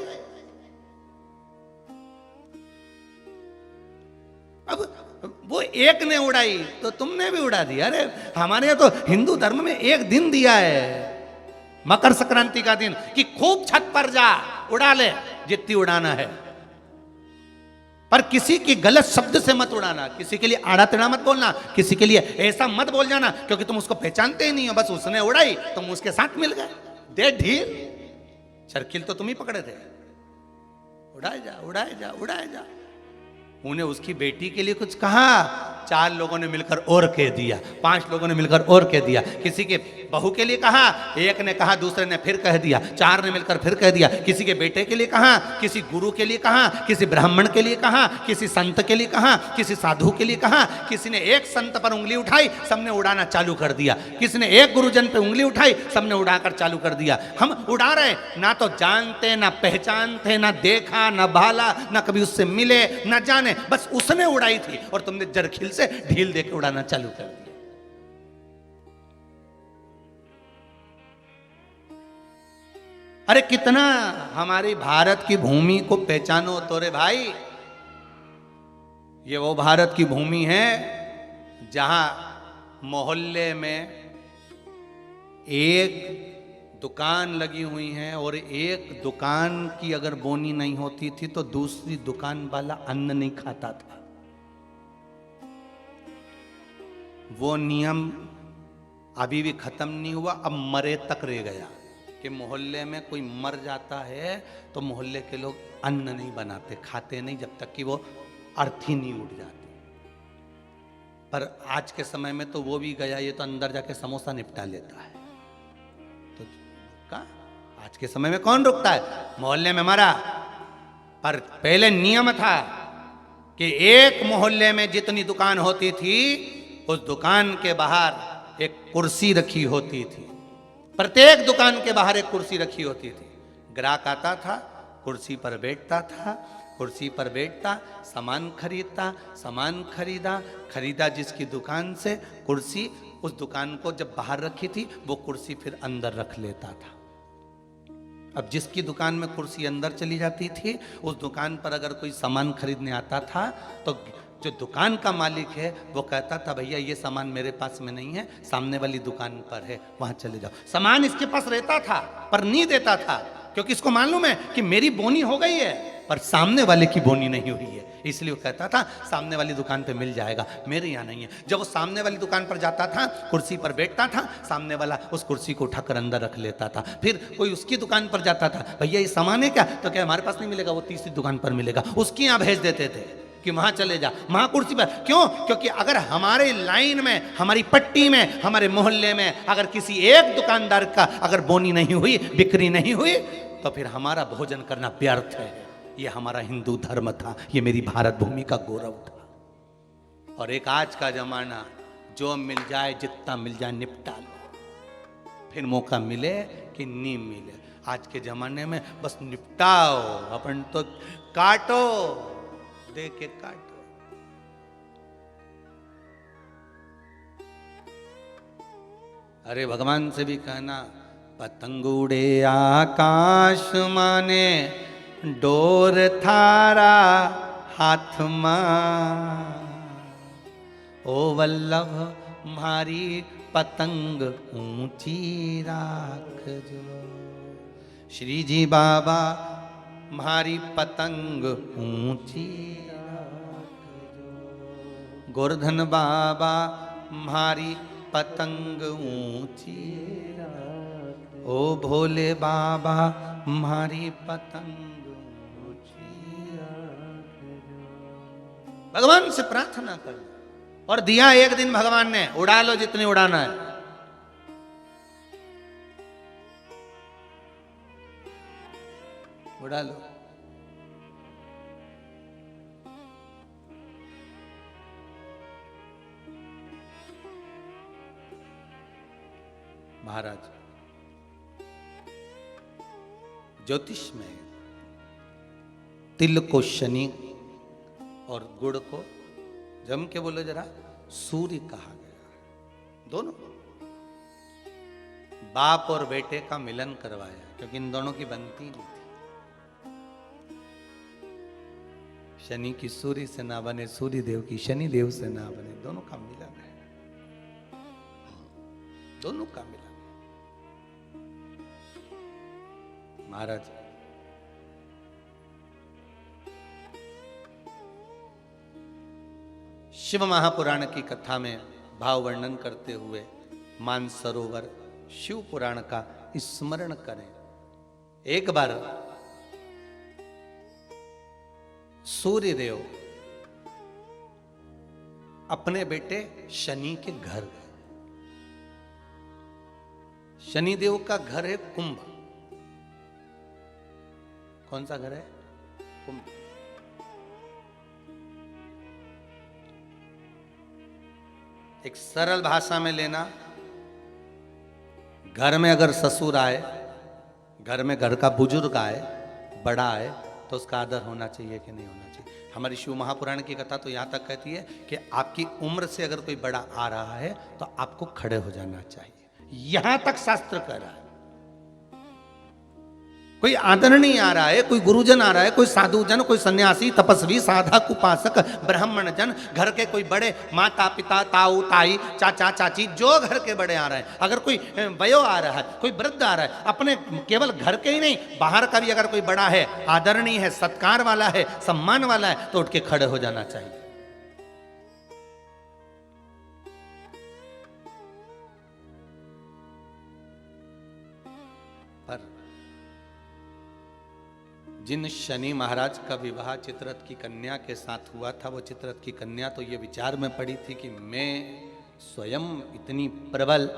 अब वो एक ने उड़ाई तो तुमने भी उड़ा दिया। अरे हमारे यहाँ तो हिंदू धर्म में एक दिन दिया है मकर संक्रांति का दिन कि खूब छत पर जा उड़ा ले जितनी उड़ाना है, पर किसी की गलत शब्द से मत उड़ाना, किसी के लिए आड़ा टेढ़ा मत बोलना, किसी के लिए ऐसा मत बोल जाना क्योंकि तुम उसको पहचानते ही नहीं हो, बस उसने उड़ाई तुम उसके साथ मिल गए, दे ढील। सर्किल तो तुम ही पकड़े थे, उड़ाए जा उड़ाए जा उड़ाए जा। उन्हें उसकी बेटी के लिए कुछ कहा, 4 लोगों ने मिलकर और कह दिया, 5 लोगों ने मिलकर और कह दिया। किसी के बहू के लिए कहा, एक ने कहा, दूसरे ने फिर कह दिया, 4 ने मिलकर फिर कह दिया। किसी के बेटे के लिए कहा, किसी गुरु के लिए कहा, किसी ब्राह्मण के लिए कहा, किसी संत के लिए कहा, किसी साधु के लिए कहा। किसी ने एक संत पर उंगली उठाई, सबने उड़ाना चालू कर दिया। किसी ने एक गुरुजन पे उंगली उठाई, सबने उड़ाकर चालू कर दिया। हम उड़ा रहे, ना तो जानते ना पहचानते, ना देखा ना भाला, ना कभी उससे मिले ना जाने, बस उसने उड़ाई थी और तुमने जरखिल से ढील देके उड़ाना चालू कर दिया। अरे कितना हमारी भारत की भूमि को पहचानो तो रे भाई। ये वो भारत की भूमि है जहां मोहल्ले में एक दुकान लगी हुई है और एक दुकान की अगर बोनी नहीं होती थी तो दूसरी दुकान वाला अन्न नहीं खाता था। वो नियम अभी भी खत्म नहीं हुआ, अब मरे तक रह गया कि मोहल्ले में कोई मर जाता है तो मोहल्ले के लोग अन्न नहीं बनाते, खाते नहीं जब तक कि वो अर्थी नहीं उठ जाती। पर आज के समय में तो वो भी गया, ये तो अंदर जाके समोसा निपटा लेता है। तो आज के समय में कौन रुकता है? मोहल्ले में मरा, पर पहले नियम था कि एक मोहल्ले में जितनी दुकान होती थी उस दुकान के बाहर एक कुर्सी रखी होती थी। प्रत्येक दुकान के बाहर एक कुर्सी रखी होती थी। ग्राहक आता था, कुर्सी पर बैठता था, कुर्सी पर बैठता, सामान खरीदता, सामान खरीदा जिसकी दुकान से कुर्सी, उस दुकान को जब बाहर रखी थी वो कुर्सी फिर अंदर रख लेता था। अब जिसकी दुकान में कुर्सी अंदर चली जाती थी, उस दुकान पर अगर कोई सामान खरीदने आता था तो जो दुकान का मालिक है वो कहता था भैया ये सामान मेरे पास में नहीं है, सामने वाली दुकान पर है, वहां चले जाओ। सामान इसके पास रहता था पर नहीं देता था, क्योंकि इसको मालूम है कि मेरी बोनी हो गई है पर सामने वाले की बोनी नहीं हुई है, इसलिए वो कहता था सामने वाली दुकान पे मिल जाएगा, मेरे यहाँ नहीं है। जब वो सामने वाली दुकान पर जाता था, कुर्सी पर बैठता था, सामने वाला उस कुर्सी को उठाकर अंदर रख लेता था। फिर कोई उसकी दुकान पर जाता था, भैया ये सामान है क्या, तो क्या हमारे पास नहीं मिलेगा, वो तीसरी दुकान पर मिलेगा, उसके यहाँ भेज देते थे कि वहां चले जा, वहां कुर्सी पर। क्यों? क्योंकि अगर हमारे लाइन में, हमारी पट्टी में, हमारे मोहल्ले में अगर किसी एक दुकानदार का अगर बोनी नहीं हुई, बिक्री नहीं हुई, तो फिर हमारा भोजन करना व्यर्थ है। ये हमारा हिंदू धर्म था, ये मेरी भारत भूमि का गौरव था। और एक आज का जमाना, जो मिल जाए जितना मिल जाए निपटा लो, फिर मौका मिले कि नहीं मिले। आज के जमाने में बस निपटाओ, अपन तो काटो, दे के काटो। अरे भगवान से भी कहना, पतंग उड़े आकाश माने, डोर थारा हाथ मां, ओ वल्लभ मारी पतंग ऊंची राख जो। श्री जी बाबा मारी पतंग ऊंची राख जो, गोवर्धन बाबा मारी पतंग ऊंची राख, ओ भोले बाबा मारी पतंग। भगवान से प्रार्थना कर, और दिया एक दिन भगवान ने, उड़ा लो जितनी उड़ाना है। उड़ा लो। महाराज ज्योतिष में तिल को शनि और गुड़ को, जम के बोलो जरा, सूर्य कहा गया। दोनों बाप और बेटे का मिलन करवाया, क्योंकि इन दोनों की बनती नहीं थी। शनि की सूर्य से ना बने, सूर्य देव की शनि देव से ना बने, दोनों का मिलन है, दोनों का मिलन। महाराज शिव महापुराण की कथा में भाव वर्णन करते हुए मानसरोवर शिव पुराण का स्मरण करें। एक बार सूर्यदेव अपने बेटे शनि के घर गए। शनिदेव का घर है कुंभ। कौन सा घर है? कुंभ। एक सरल भाषा में लेना, घर में अगर ससुर आए, घर में घर का बुजुर्ग आए, बड़ा आए, तो उसका आदर होना चाहिए कि नहीं होना चाहिए। हमारी शिव महापुराण की कथा तो यहाँ तक कहती है कि आपकी उम्र से अगर कोई बड़ा आ रहा है तो आपको खड़े हो जाना चाहिए। यहां तक शास्त्र कह रहा है। कोई आदरणीय आ रहा है, कोई गुरुजन आ रहा है, कोई साधुजन, कोई सन्यासी, तपस्वी, साधक, उपासक, ब्राह्मण जन, घर के कोई बड़े, माता पिता, ताऊ ताई, चाचा चाची, जो घर के बड़े आ रहे हैं, अगर कोई वयो आ रहा है, कोई वृद्ध आ रहा है, अपने केवल घर के ही नहीं बाहर का भी अगर कोई बड़ा है, आदरणीय है, सत्कार वाला है, सम्मान वाला है, तो उठ के खड़े हो जाना चाहिए। पर जिन शनि महाराज का विवाह चित्ररथ की कन्या के साथ हुआ था, वो चित्ररथ की कन्या तो ये विचार में पड़ी थी कि मैं स्वयं इतनी प्रबल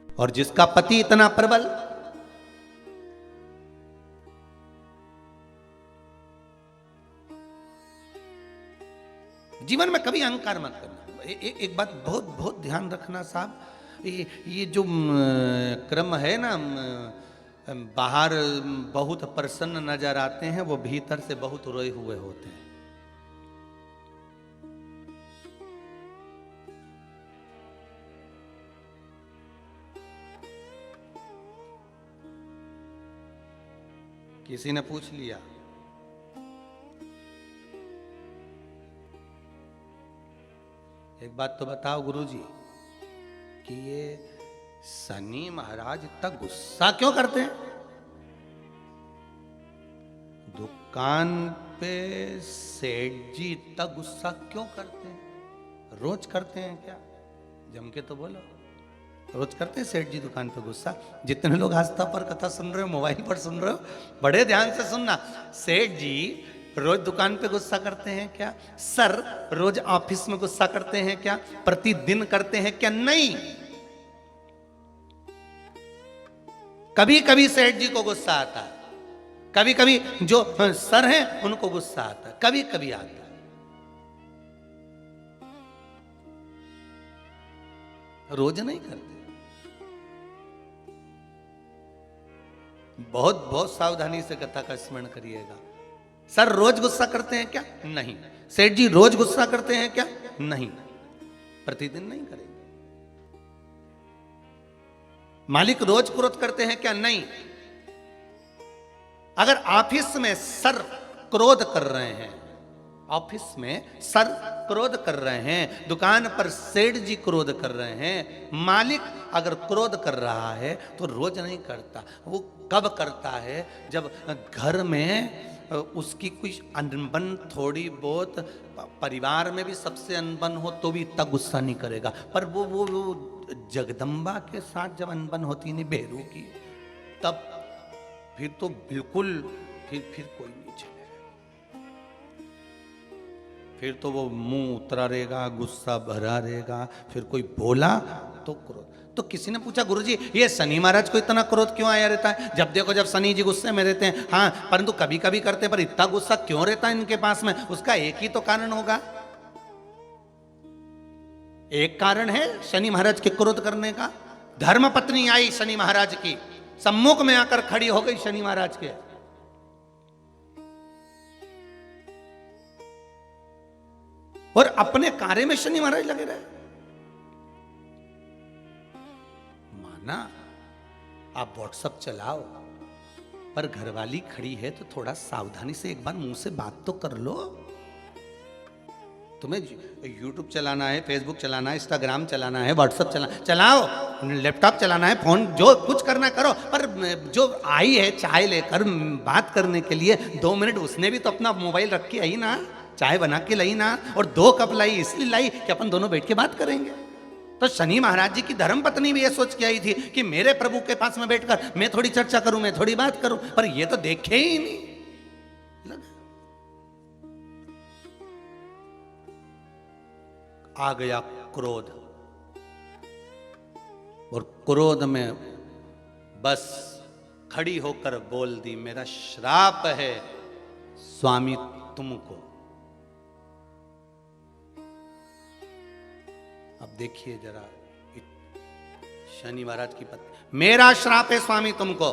और जिसका पति इतना प्रबल, जीवन में कभी अहंकार मत करना। एक बात बहुत बहुत ध्यान रखना साहब, ये जो क्रम है ना, बाहर बहुत प्रसन्न नजर आते हैं, वो भीतर से बहुत रोए हुए होते हैं। किसी ने पूछ लिया, एक बात तो बताओ गुरुजी कि ये शनि महाराज इतना गुस्सा क्यों करते हैं? दुकान पे सेठ जी इतना गुस्सा क्यों करते हैं? रोज करते हैं क्या? जम के तो बोलो, रोज करते हैं सेठ जी दुकान पे गुस्सा? जितने लोग आस्था पर कथा सुन रहे हो, मोबाइल पर सुन रहे हो, बड़े ध्यान से सुनना। सेठ जी रोज दुकान पे गुस्सा करते हैं क्या? सर रोज ऑफिस में गुस्सा करते हैं क्या? प्रतिदिन करते हैं क्या? नहीं। कभी कभी सेठ जी को गुस्सा आता है, कभी कभी जो सर हैं उनको गुस्सा आता है, कभी कभी आता है, रोज नहीं करते। बहुत बहुत सावधानी से कथा का स्मरण करिएगा। सर रोज गुस्सा करते हैं क्या? नहीं। सेठ जी रोज गुस्सा करते हैं क्या? नहीं। प्रतिदिन नहीं करेंगे। मालिक रोज क्रोध करते हैं क्या? नहीं। अगर ऑफिस में सर क्रोध कर रहे हैं, ऑफिस में सर क्रोध कर रहे हैं, दुकान पर सेठ जी क्रोध कर रहे हैं, मालिक अगर क्रोध कर रहा है तो रोज नहीं करता। वो कब करता है? जब घर में उसकी कुछ अनबन थोड़ी बहुत, परिवार में भी सबसे अनबन हो तो भी इतना गुस्सा नहीं करेगा। पर वो जगदम्बा के साथ जब अनबन होती नहीं बेरू की, तब फिर तो बिल्कुल फिर कोई नहीं चलेगा। फिर तो वो मुंह उतरा रहेगा, गुस्सा भरा रहेगा। फिर कोई बोला तो क्रोध। तो किसी ने पूछा गुरुजी ये शनि महाराज को इतना क्रोध क्यों आया रहता है? जब देखो जब शनि जी गुस्से में रहते हैं। हाँ, परंतु कभी कभी करते हैं, पर इतना गुस्सा क्यों रहता है इनके पास में? उसका एक ही तो कारण होगा। एक कारण है शनि महाराज के क्रोध करने का। धर्म पत्नी आई शनि महाराज की, सम्मुख में आकर खड़ी हो गई शनि महाराज के। और अपने कार्य में शनि महाराज लगे रहे। माना आप व्हाट्सएप चलाओ, पर घरवाली खड़ी है तो थोड़ा सावधानी से एक बार मुंह से बात तो कर लो। तुम्हें यूट्यूब चलाना है, फेसबुक चलाना है, इंस्टाग्राम चलाना है, व्हाट्सएप चलाओ, लैपटॉप चलाना है, फोन जो कुछ करना करो, पर जो आई है चाय लेकर बात करने के लिए 2 मिनट, उसने भी तो अपना मोबाइल रख के आई ना, चाय बना के लाई ना, और 2 कप लाई इसलिए लाई कि अपन दोनों बैठ के बात करेंगे। तो शनि महाराज जी की धर्म पत्नी भी ये सोच के आई थी कि मेरे प्रभु के पास में बैठकर मैं थोड़ी चर्चा करूं, मैं थोड़ी बात करूं, पर ये तो देखे ही नहीं। आ गया क्रोध, और क्रोध में बस खड़ी होकर बोल दी, मेरा श्राप है स्वामी तुमको। अब देखिए जरा शनि महाराज की पत्नी, मेरा श्राप है स्वामी तुमको,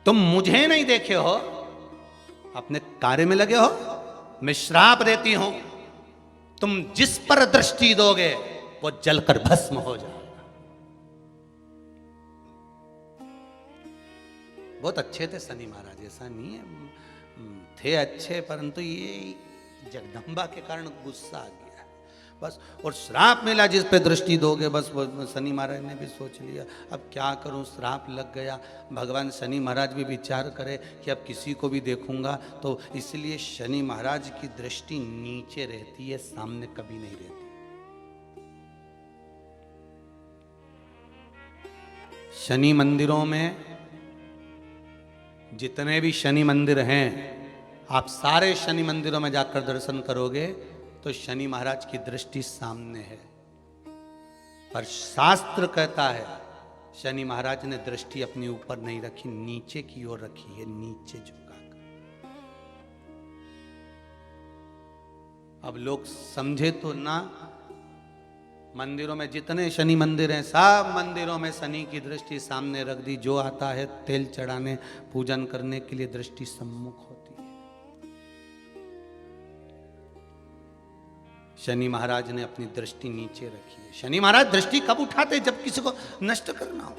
तुम मुझे नहीं देखे हो, अपने कार्य में लगे हो। मैं श्राप देती हूं, तुम जिस पर दृष्टि दोगे वो जलकर भस्म हो जाएगा। बहुत अच्छे थे शनि महाराज, ऐसा नहीं है, थे अच्छे, परंतु ये जगदम्बा के कारण गुस्सा आ गया बस। और श्राप मिला, जिस पे दृष्टि दोगे बस। शनि महाराज ने भी सोच लिया अब क्या करूं, श्राप लग गया। भगवान शनि महाराज भी विचार करे कि अब किसी को भी देखूंगा तो, इसलिए शनि महाराज की दृष्टि नीचे रहती है, सामने कभी नहीं रहती। शनि मंदिरों में जितने भी शनि मंदिर हैं, आप सारे शनि मंदिरों में जाकर दर्शन करोगे तो शनि महाराज की दृष्टि सामने है। पर शास्त्र कहता है शनि महाराज ने दृष्टि अपने ऊपर नहीं रखी, नीचे की ओर रखी है, नीचे झुकाकर। अब लोग समझे तो ना, मंदिरों में जितने शनि मंदिर हैं सब मंदिरों में शनि की दृष्टि सामने रख दी। जो आता है तेल चढ़ाने पूजन करने के लिए दृष्टि सम्मुख होती है। शनि महाराज ने अपनी दृष्टि नीचे रखी है। शनि महाराज दृष्टि कब उठाते? जब किसी को नष्ट करना हो।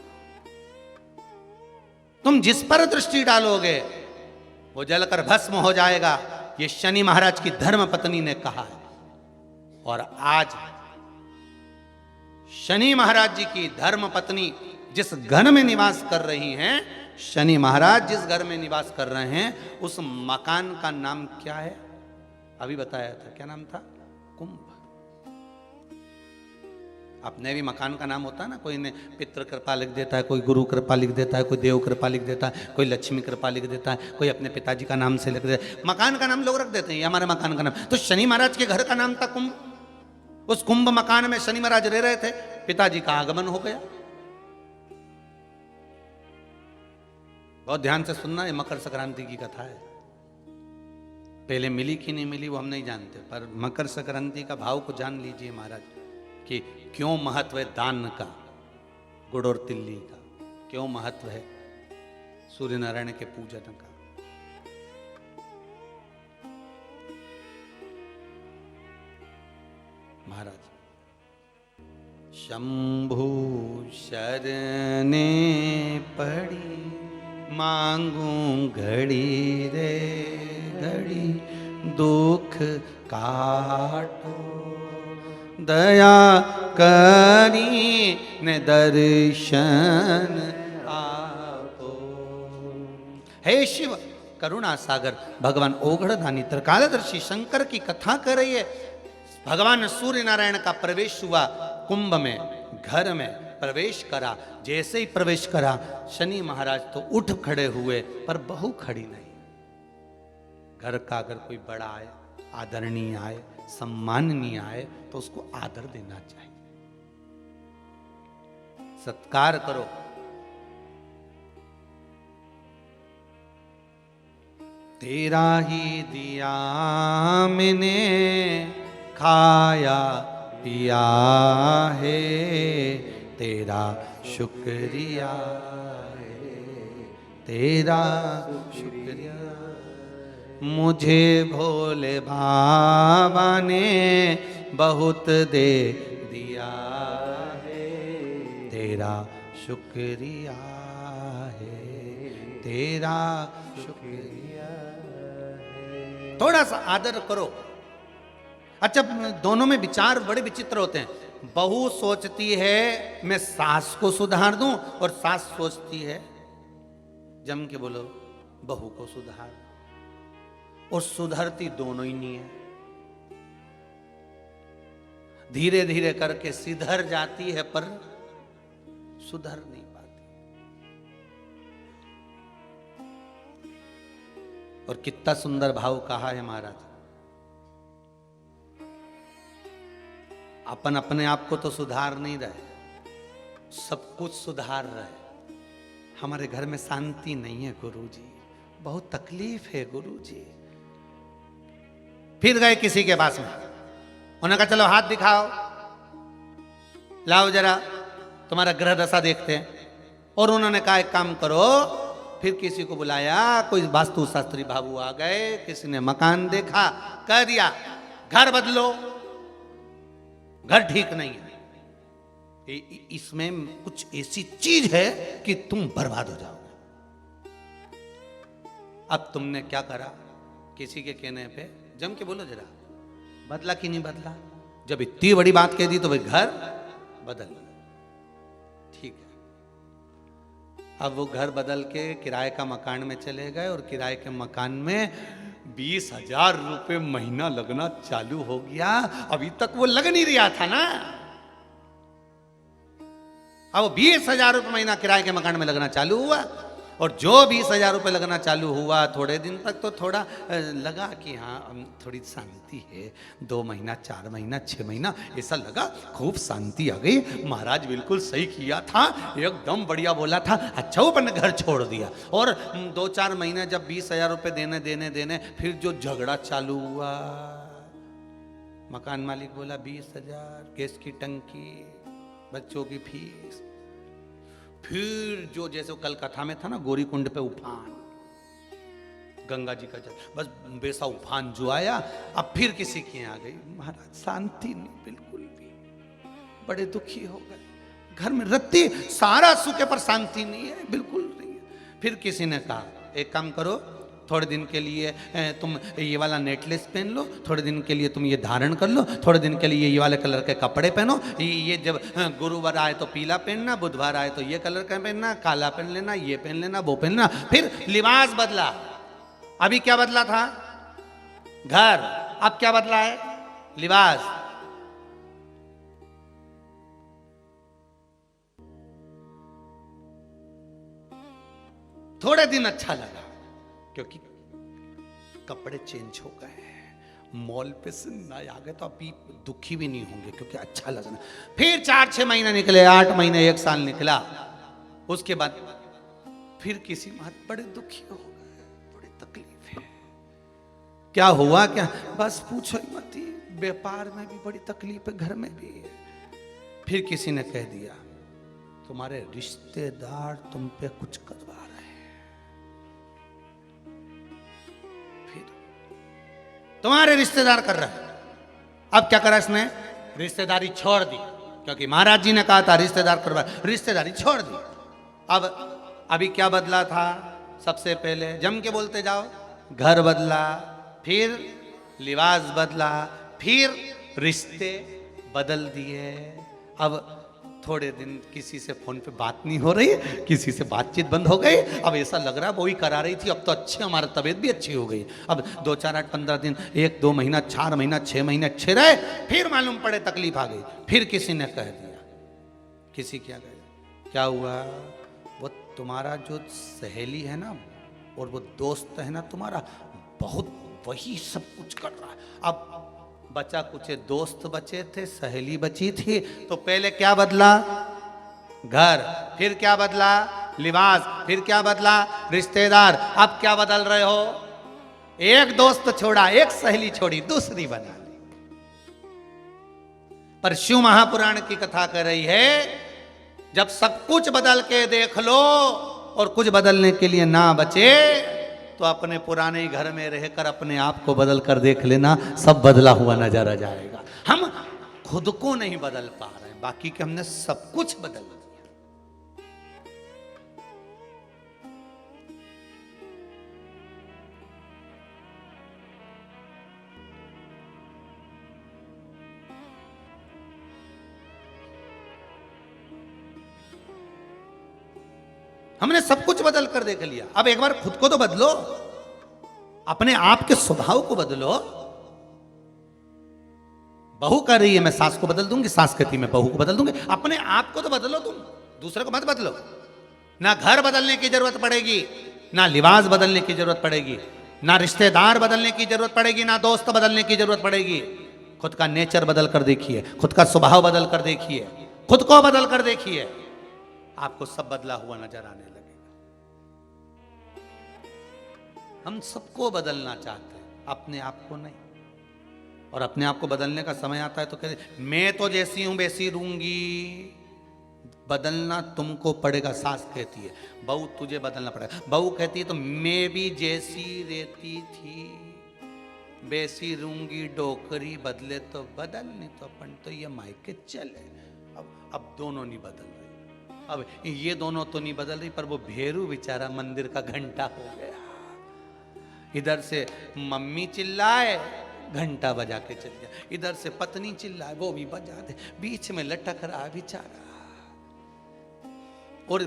तुम जिस पर दृष्टि डालोगे वो जलकर भस्म हो जाएगा। ये शनि महाराज की धर्म पत्नी ने कहा है। और आज शनि महाराज जी की धर्म पत्नी जिस घर में निवास कर रही हैं, शनि महाराज जिस घर में निवास कर रहे हैं, उस मकान का नाम क्या है? अभी बताया था, क्या नाम था? कुंभ। अपने भी मकान का नाम होता है ना, कोई ने पितृ कृपा लिख देता है, कोई गुरु कृपा लिख देता है, कोई देव कृपा लिख देता है, कोई लक्ष्मी कृपा लिख देता है, कोई अपने पिताजी का नाम से लिख देता है। मकान का नाम लोग रख देते हैं, ये हमारे मकान का नाम। तो शनि महाराज के घर का नाम था कुंभ। उस कुंभ मकान में शनि महाराज रह रहे थे। पिताजी का आगमन हो गया। बहुत ध्यान से सुनना, ये मकर संक्रांति की कथा है। पहले मिली कि नहीं मिली वो हम नहीं जानते, पर मकर संक्रांति का भाव को जान लीजिए महाराज कि क्यों महत्व है दान का, गुड़ और तिल्ली का, क्यों महत्व है सूर्य नारायण के पूजन का। महाराज शंभु शरणे पड़ी मांगू घड़ी रे घड़ी, दुख काटो दया करी ने दर्शन आपो। हे शिव करुणा सागर भगवान ओघड़दानी त्रिकालदर्शी शंकर की कथा कर रही है। भगवान सूर्य नारायण का प्रवेश हुआ कुंभ में, घर में प्रवेश करा। जैसे ही प्रवेश करा शनि महाराज तो उठ खड़े हुए, पर बहू खड़ी नहीं। घर का अगर कोई बड़ा आए, आदरणीय आए, सम्माननीय आए, तो उसको आदर देना चाहिए, सत्कार करो। तेरा ही दिया मैंने खाया पिया है, तेरा शुक्रिया है, तेरा शुक्रिया। मुझे भोले बाबा ने बहुत दे दिया है, तेरा शुक्रिया है, तेरा शुक्रिया है। थोड़ा सा आदर करो। अच्छा, दोनों में विचार बड़े विचित्र होते हैं। बहू सोचती है मैं सास को सुधार दूं, और सास सोचती है, जम के बोलो, बहू को सुधार। और सुधरती दोनों ही नहीं है। धीरे धीरे करके सिधर जाती है, पर सुधर नहीं पाती। और कितना सुंदर भाव कहा है महाराज। अपन अपने आप को तो सुधार नहीं रहे, सब कुछ सुधार रहे। हमारे घर में शांति नहीं है गुरुजी, बहुत तकलीफ है गुरुजी। फिर गए किसी के पास में, उन्होंने कहा चलो हाथ दिखाओ, लाओ जरा तुम्हारा ग्रह दशा देखते हैं। और उन्होंने कहा एक काम करो, फिर किसी को बुलाया, कोई वास्तु शास्त्री बाबू आ गए, किसी ने मकान देखा, कह दिया घर बदलो, घर ठीक नहीं है, इसमें कुछ ऐसी चीज है कि तुम बर्बाद हो जाओगे। अब तुमने क्या करा? किसी के कहने पे जम के बोलो जरा, बदला कि नहीं बदला? जब इतनी बड़ी बात कह दी तो भाई घर बदल। ठीक है, अब वो घर बदल के किराए का मकान में चले गए, और किराए के मकान में 20,000 रुपये महीना लगना चालू हो गया। अभी तक वो लग नहीं रहा था ना। अब वो 20,000 रुपये महीना किराए के मकान में लगना चालू हुआ, और जो 20,000 रुपये लगना चालू हुआ, थोड़े दिन तक तो थोड़ा लगा कि हाँ थोड़ी शांति है। 2 महीना, 4 महीना, 6 महीना ऐसा लगा, खूब शांति आ गई। महाराज बिल्कुल सही किया था, एकदम बढ़िया बोला था। अच्छा वो अपन ने घर छोड़ दिया। और 2-4 महीने जब 20,000 रुपये देने, फिर जो झगड़ा चालू हुआ, मकान मालिक बोला 20,000, गैस की टंकी, बच्चों की फीस। फिर जो जैसे कल कथा में था ना, गौरी कुंड पे उफान, गंगा जी का जल, बस वैसा उफान जो आया, अब फिर किसी के यहाँ आ गई। महाराज शांति नहीं बिल्कुल भी, बड़े दुखी हो गए। घर में रत्ती सारा सुखे पर शांति नहीं है, बिल्कुल नहीं है। फिर किसी ने कहा एक काम करो, थोड़े दिन के लिए तुम ये वाला नेकलेस पहन लो, थोड़े दिन के लिए तुम ये धारण कर लो, थोड़े दिन के लिए ये वाले कलर के कपड़े पहनो। ये जब गुरुवार आए तो पीला पहनना, बुधवार आए तो ये कलर का पहनना, काला पहन लेना, ये पहन लेना, वो पहनना। फिर लिबास बदला। अभी क्या बदला था? घर। अब क्या बदला है? लिबास। थोड़े दिन अच्छा लगा क्योंकि कपड़े चेंज हो गए, मॉल पे से नए आ गए, तो अभी दुखी भी नहीं होंगे क्योंकि अच्छा लगना। फिर 4-6 महीने निकले, 8 महीने, 1 साल निकला। उसके बाद फिर किसी बात बड़े दुखी हो गए, बड़ी तकलीफ है। क्या हुआ? क्या? बस पूछो ही मत, व्यापार में भी बड़ी तकलीफ है, घर में भी है। फिर किसी ने कह दिया तुम्हारे रिश्तेदार तुम पे कुछ करवा रहे हैं। फिर तुम्हारे रिश्तेदार कर रहे हैं। अब क्या करा इसने? रिश्तेदारी छोड़ दी, क्योंकि महाराज जी ने कहा था रिश्तेदार करवा, रिश्तेदारी छोड़ दी। अब अभी क्या बदला था? सबसे पहले जम के बोलते जाओ, घर बदला, फिर लिबास बदला, फिर रिश्ते बदल दिए। अब थोड़े दिन किसी से फोन पे बात नहीं हो रही, किसी से बातचीत बंद हो गई। अब ऐसा लग रहा है वही करा रही थी, अब तो अच्छी हमारी तबीयत भी अच्छी हो गई। अब 2, 4, 8, 15 दिन, 1, 2 महीना, 4 महीना, 6 महीने अच्छे रहे, फिर मालूम पड़े तकलीफ आ गई। फिर किसी ने कह दिया, किसी क्या कह, क्या हुआ? वो तुम्हारा जो सहेली है ना और वो दोस्त है ना तुम्हारा, बहुत वही सब कुछ कर रहा है। अब बचा कुछ, दोस्त बचे थे, सहेली बची थी। तो पहले क्या बदला? घर। फिर क्या बदला? लिबास। फिर क्या बदला? रिश्तेदार। अब क्या बदल रहे हो? एक दोस्त छोड़ा, एक सहेली छोड़ी, दूसरी बना ली। पर शिव महापुराण की कथा कर रही है, जब सब कुछ बदल के देख लो और कुछ बदलने के लिए ना बचे, तो अपने पुराने घर में रहकर अपने आप को बदल कर देख लेना, सब बदला हुआ नजर आ जाएगा। हम खुद को नहीं बदल पा रहे हैं, बाकी के हमने सब कुछ बदल दिया। हमने सब कुछ बदल कर देख लिया। अब एक बार खुद को तो बदलो, अपने आप के स्वभाव को बदलो। बहू कर रही है मैं सास को बदल दूंगी, सास कहती मैं बहू को बदल दूंगी। अपने आप को तो बदलो, तुम दूसरे को मत बदलो। ना घर बदलने की जरूरत पड़ेगी, ना लिबास बदलने की जरूरत पड़ेगी, ना रिश्तेदार बदलने की जरूरत पड़ेगी, ना दोस्त बदलने की जरूरत पड़ेगी। खुद का नेचर बदल कर देखिए, खुद का स्वभाव बदल कर देखिए, खुद को बदल कर देखिए, आपको सब बदला हुआ नजर आने लगेगा। हम सबको बदलना चाहते हैं, अपने आप को नहीं। और अपने आप को बदलने का समय आता है तो कहते मैं तो जैसी हूं वैसी रहूंगी। बदलना तुमको पड़ेगा, सास कहती है। बहू तुझे बदलना पड़ेगा। बहू कहती है तो मैं भी जैसी रहती थी वैसी रहूंगी, डोकरी बदले तो बदल, नहीं तो अपन तो ये मायके चले। अब दोनों नहीं बदल रहे। अब ये दोनों तो नहीं बदल रही, पर वो भेरू बेचारा मंदिर का घंटा हो गया। इधर से मम्मी चिल्लाए, घंटा बजा के चल जाए, इधर से पत्नी चिल्लाए, वो भी बजा दे, बीच में लटक रहा है बेचारा। और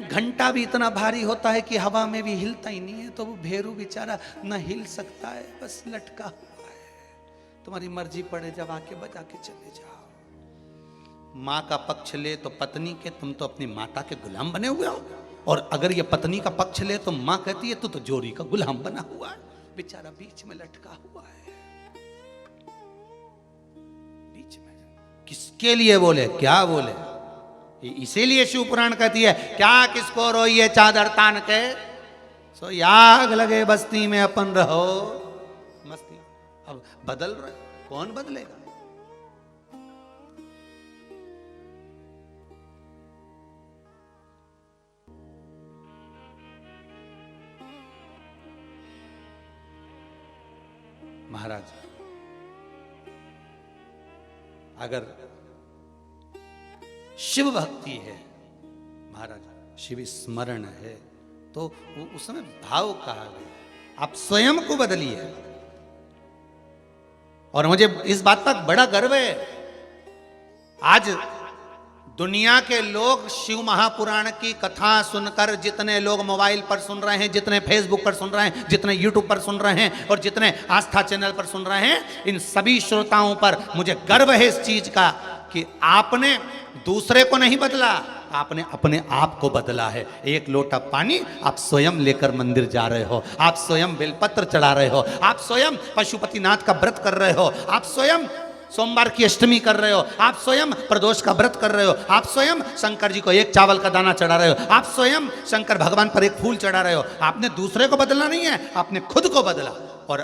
घंटा भी इतना भारी होता है कि हवा में भी हिलता ही नहीं है, तो वो भेरू बेचारा न हिल सकता है, बस लटका हुआ है। तुम्हारी मर्जी पड़े जब आके बजा के चले जाओ। माँ का पक्ष ले तो पत्नी के, तुम तो अपनी माता के गुलाम बने हुए हो। और अगर ये पत्नी का पक्ष ले तो माँ कहती है तू तो जोरी का गुलाम बना हुआ है। बेचारा बीच में लटका हुआ है। बीच में किसके लिए बोले, क्या बोले? इसीलिए शिव पुराण कहती है, क्या किसको रोइए चादर तान के, सो आग लगे बस्ती में अपन रहो मस्ती। अब बदल रहे, कौन बदलेगा? महाराज, अगर शिव भक्ति है महाराज, शिव स्मरण है, तो उसमें भाव कहा गया, आप स्वयं को बदलिए। और मुझे इस बात पर बड़ा गर्व है, आज दुनिया के लोग शिव महापुराण की कथा सुनकर, जितने लोग मोबाइल पर सुन रहे हैं, जितने फेसबुक पर सुन रहे हैं, जितने यूट्यूब पर सुन रहे हैं और जितने आस्था चैनल पर सुन रहे हैं, इन सभी श्रोताओं पर मुझे गर्व है इस चीज का कि आपने दूसरे को नहीं बदला, आपने अपने आप को बदला है। एक लोटा पानी आप स्वयं लेकर मंदिर जा रहे हो, आप स्वयं बेलपत्र चढ़ा रहे हो, आप स्वयं पशुपतिनाथ का व्रत कर रहे हो, आप स्वयं सोमवार की अष्टमी कर रहे हो, आप स्वयं प्रदोष का व्रत कर रहे हो, आप स्वयं शंकर जी को एक चावल का दाना चढ़ा रहे हो, आप स्वयं शंकर भगवान पर एक फूल चढ़ा रहे हो। आपने दूसरे को बदलना नहीं है, आपने खुद को बदला। और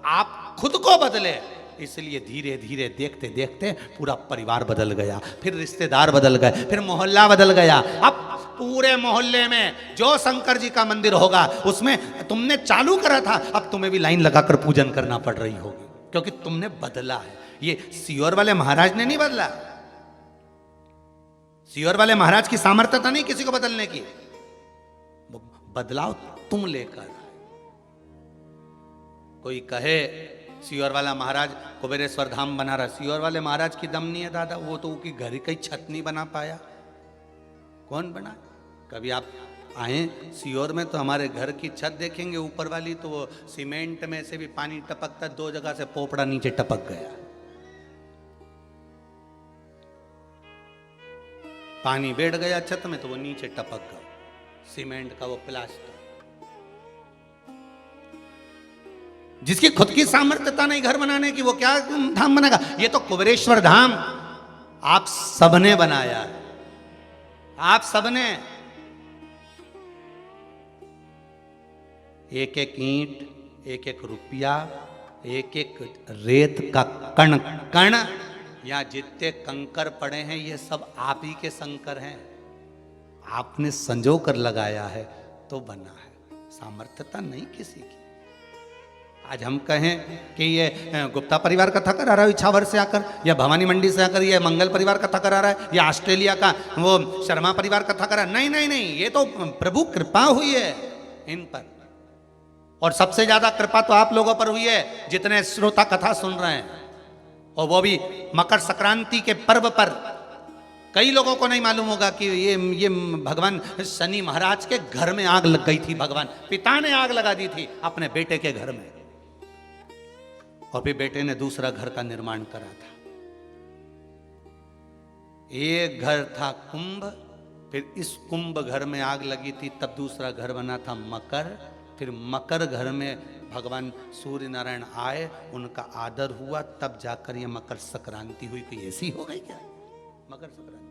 आप खुद को बदले, इसलिए धीरे धीरे देखते देखते पूरा परिवार बदल गया, फिर रिश्तेदार बदल गए, फिर मोहल्ला बदल गया। अब पूरे मोहल्ले में जो शंकर जी का मंदिर होगा उसमें तुमने चालू करा था, अब तुम्हें भी लाइन लगाकर पूजन करना पड़ रही होगी, क्योंकि तुमने बदला है। ये सीहोर वाले महाराज ने नहीं बदला, सीहोर वाले महाराज की सामर्थ्यता नहीं किसी को बदलने की, बदलाव तुम लेकर। कोई कहे सीहोर वाला महाराज कुबेरेश्वर धाम बना रहा, सीहोर वाले महाराज की दम नहीं है दादा, वो तो उनकी घर की छत नहीं बना पाया। कौन बना? कभी आप आए सीहोर में तो हमारे घर की छत देखेंगे ऊपर वाली, तो वो सीमेंट में से भी पानी टपकता, 2 जगह से पोपड़ा नीचे टपक गया, पानी बैठ गया छत में तो वो नीचे टपक गया, सीमेंट का वो प्लास्टर। जिसकी खुद की सामर्थ्यता नहीं घर बनाने की, वो क्या धाम बनेगा? ये तो कुबेरेश्वर धाम आप सबने बनाया है, आप सबने। एक एक ईंट, एक एक रुपया, एक एक रेत का कण कण, या जितने कंकर पड़े हैं ये सब आप ही के शंकर हैं, आपने संजो कर लगाया है तो बना है, सामर्थ्यता नहीं किसी की। आज हम कहें कि ये गुप्ता परिवार कथा करा रहा है इछावर से आकर, या भवानी मंडी से आकर ये मंगल परिवार कथा करा रहा है, या ऑस्ट्रेलिया का वो शर्मा परिवार कथा करा, नहीं नहीं नहीं, ये तो प्रभु कृपा हुई है इन पर। और सबसे ज्यादा कृपा तो आप लोगों पर हुई है जितने श्रोता कथा सुन रहे हैं, और वो भी मकर संक्रांति के पर्व पर। कई लोगों को नहीं मालूम होगा कि ये भगवान शनि महाराज के घर में आग लग गई थी, भगवान पिता ने आग लगा दी थी अपने बेटे के घर में, और फिर बेटे ने दूसरा घर का निर्माण करा था। एक घर था कुंभ, फिर इस कुंभ घर में आग लगी थी, तब दूसरा घर बना था मकर, फिर मकर घर में भगवान सूर्य नारायण आए, उनका आदर हुआ, तब जाकर ये मकर संक्रांति हुई। कि ऐसी हो गई क्या मकर संक्रांति?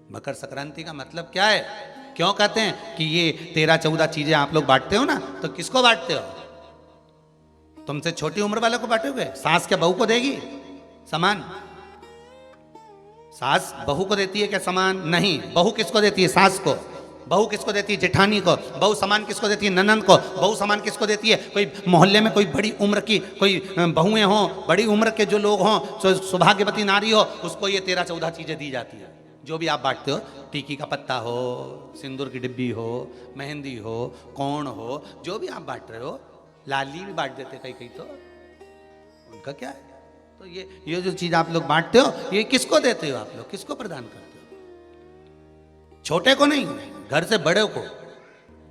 मकर संक्रांति का मतलब क्या है? क्यों कहते हैं कि ये 13-14 चीजें आप लोग बांटते हो ना, तो किसको बांटते हो? तुमसे छोटी उम्र वालों को बांटोगे? सास क्या बहू को देगी सामान? सास बहू को देती है क्या सामान? नहीं। बहू किसको देती है? सास को। बहू किसको देती है? जेठानी को। बहू सामान किसको देती है? ननंद को। बहू सामान किसको देती है? कोई मोहल्ले में कोई बड़ी उम्र की कोई बहुएं हों, बड़ी उम्र के जो लोग हों, सौभाग्यवती नारी हो, उसको ये 13-14 चीजें दी जाती है। जो भी आप बांटते हो, टीकी का पत्ता हो, सिंदूर की डिब्बी हो, मेहंदी हो, कोण हो, जो भी आप बांट रहे हो, लाली भी बांट देते कई कई, तो उनका क्या है? तो ये जो चीज आप लोग बांटते हो, ये किसको देते हो आप लोग? किसको प्रदान करते हो? छोटे को नहीं, घर से बड़े को,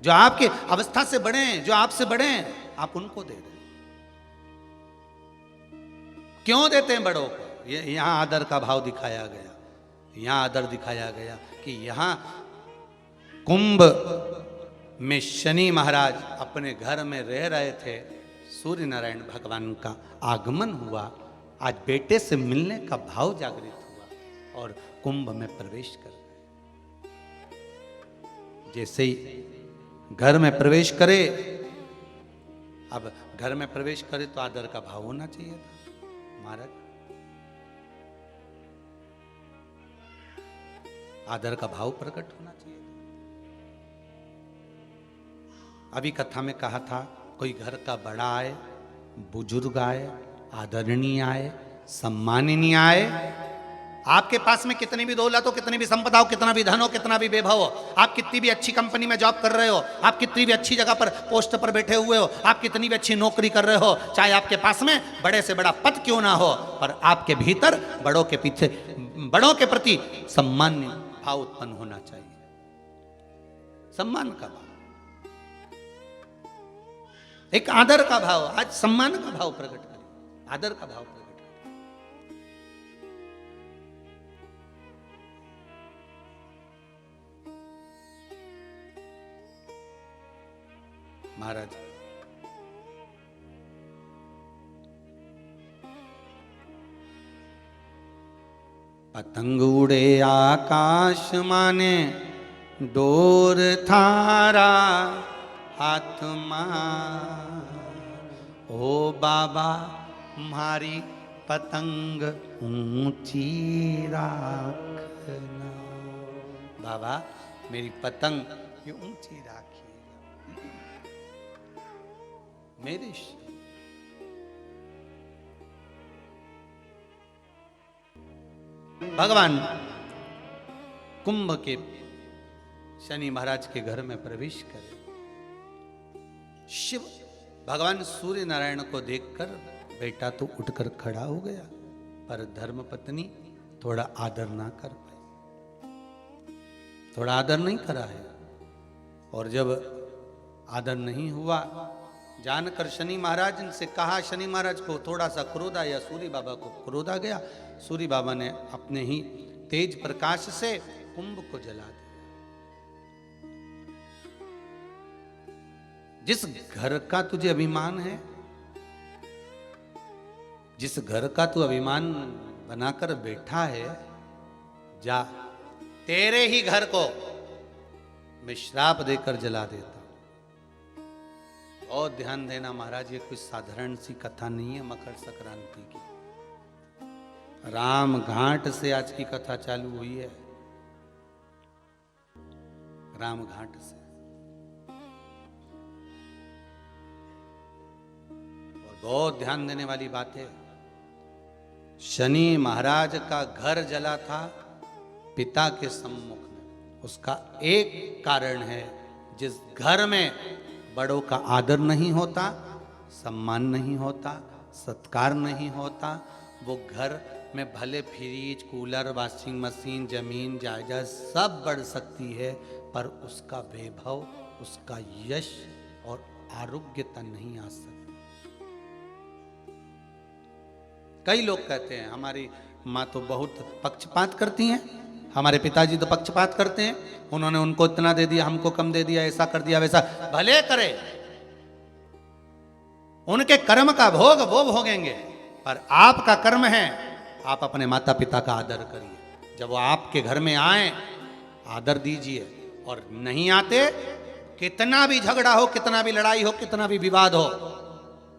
जो आपके अवस्था से बड़े हैं, जो आपसे बड़े हैं, आप उनको दे रहे। क्यों देते हैं बड़ों को? ये यहां आदर का भाव दिखाया गया, यहां आदर दिखाया गया कि यहां कुंभ में शनि महाराज अपने घर में रह रहे थे, सूर्य नारायण भगवान का आगमन हुआ, आज बेटे से मिलने का भाव जागृत हुआ और कुंभ में प्रवेश कर गए। जैसे ही घर में प्रवेश करे, अब घर में प्रवेश करे तो आदर का भाव होना चाहिए था महाराज, आदर का भाव प्रकट होना चाहिए था। अभी कथा में कहा था कोई घर का बड़ा आए, बुजुर्ग आए, आदरणीय आए, सम्माननीय आए, आपके पास में कितनी भी दौलत हो, कितनी भी संपदा हो, कितना भी धन हो, कितना भी वैभव हो, आप कितनी भी अच्छी कंपनी में जॉब कर रहे हो, आप कितनी भी अच्छी जगह पर पोस्ट पर बैठे हुए हो, आप कितनी भी अच्छी नौकरी कर रहे हो, चाहे आपके पास में बड़े से बड़ा पद क्यों ना हो, पर आपके भीतर बड़ों के पीछे, बड़ों के प्रति सम्मान भाव उत्पन्न होना चाहिए। सम्मान का भाव, एक आदर का भाव। आज सम्मान का भाव प्रकट करें, आदर का भाव प्रकट करें। महाराज पतंग उड़े आकाश माने, डोर थारा हाथ मां, ओ बाबा मारी पतंग ऊंची राखना, बाबा मेरी पतंग ये ऊंची राखिए मेरे। भगवान कुंभ के शनि महाराज के घर में प्रवेश करे। शिव भगवान सूर्य नारायण को देखकर बेटा तो उठकर खड़ा हो गया, पर धर्म पत्नी थोड़ा आदर ना कर पाई, थोड़ा आदर नहीं करा है। और जब आदर नहीं हुआ जानकर शनि महाराज ने कहा, शनि महाराज को थोड़ा सा क्रोध आया, सूर्य बाबा को क्रोध आ गया। सूर्य बाबा ने अपने ही तेज प्रकाश से कुंभ को जला दिया। जिस घर का तुझे अभिमान है, जिस घर का तू अभिमान बनाकर बैठा है, जा तेरे ही घर को मैं श्राप देकर जला देता। और ध्यान देना महाराज, ये कोई साधारण सी कथा नहीं है मकर संक्रांति की। राम घाट से आज की कथा चालू हुई है, राम घाट से। और बहुत ध्यान देने वाली बात है, शनि महाराज का घर जला था पिता के सम्मुख में। उसका एक कारण है, जिस घर में बड़ों का आदर नहीं होता, सम्मान नहीं होता, सत्कार नहीं होता, वो घर में भले फ्रिज, कूलर, वॉशिंग मशीन, जमीन जायदाद सब बढ़ सकती है, पर उसका वैभव, उसका यश और आरोग्यता नहीं आ सकती। कई लोग कहते हैं हमारी माँ तो बहुत पक्षपात करती हैं, हमारे पिताजी तो पक्षपात करते हैं, उन्होंने उनको इतना दे दिया, हमको कम दे दिया, ऐसा कर दिया, वैसा। भले करे, उनके कर्म का भोग वो भोगेंगे, पर आपका कर्म है, आप अपने माता पिता का आदर करिए। जब वो आपके घर में आए, आदर दीजिए। और नहीं आते, कितना भी झगड़ा हो, कितना भी लड़ाई हो, कितना भी विवाद हो,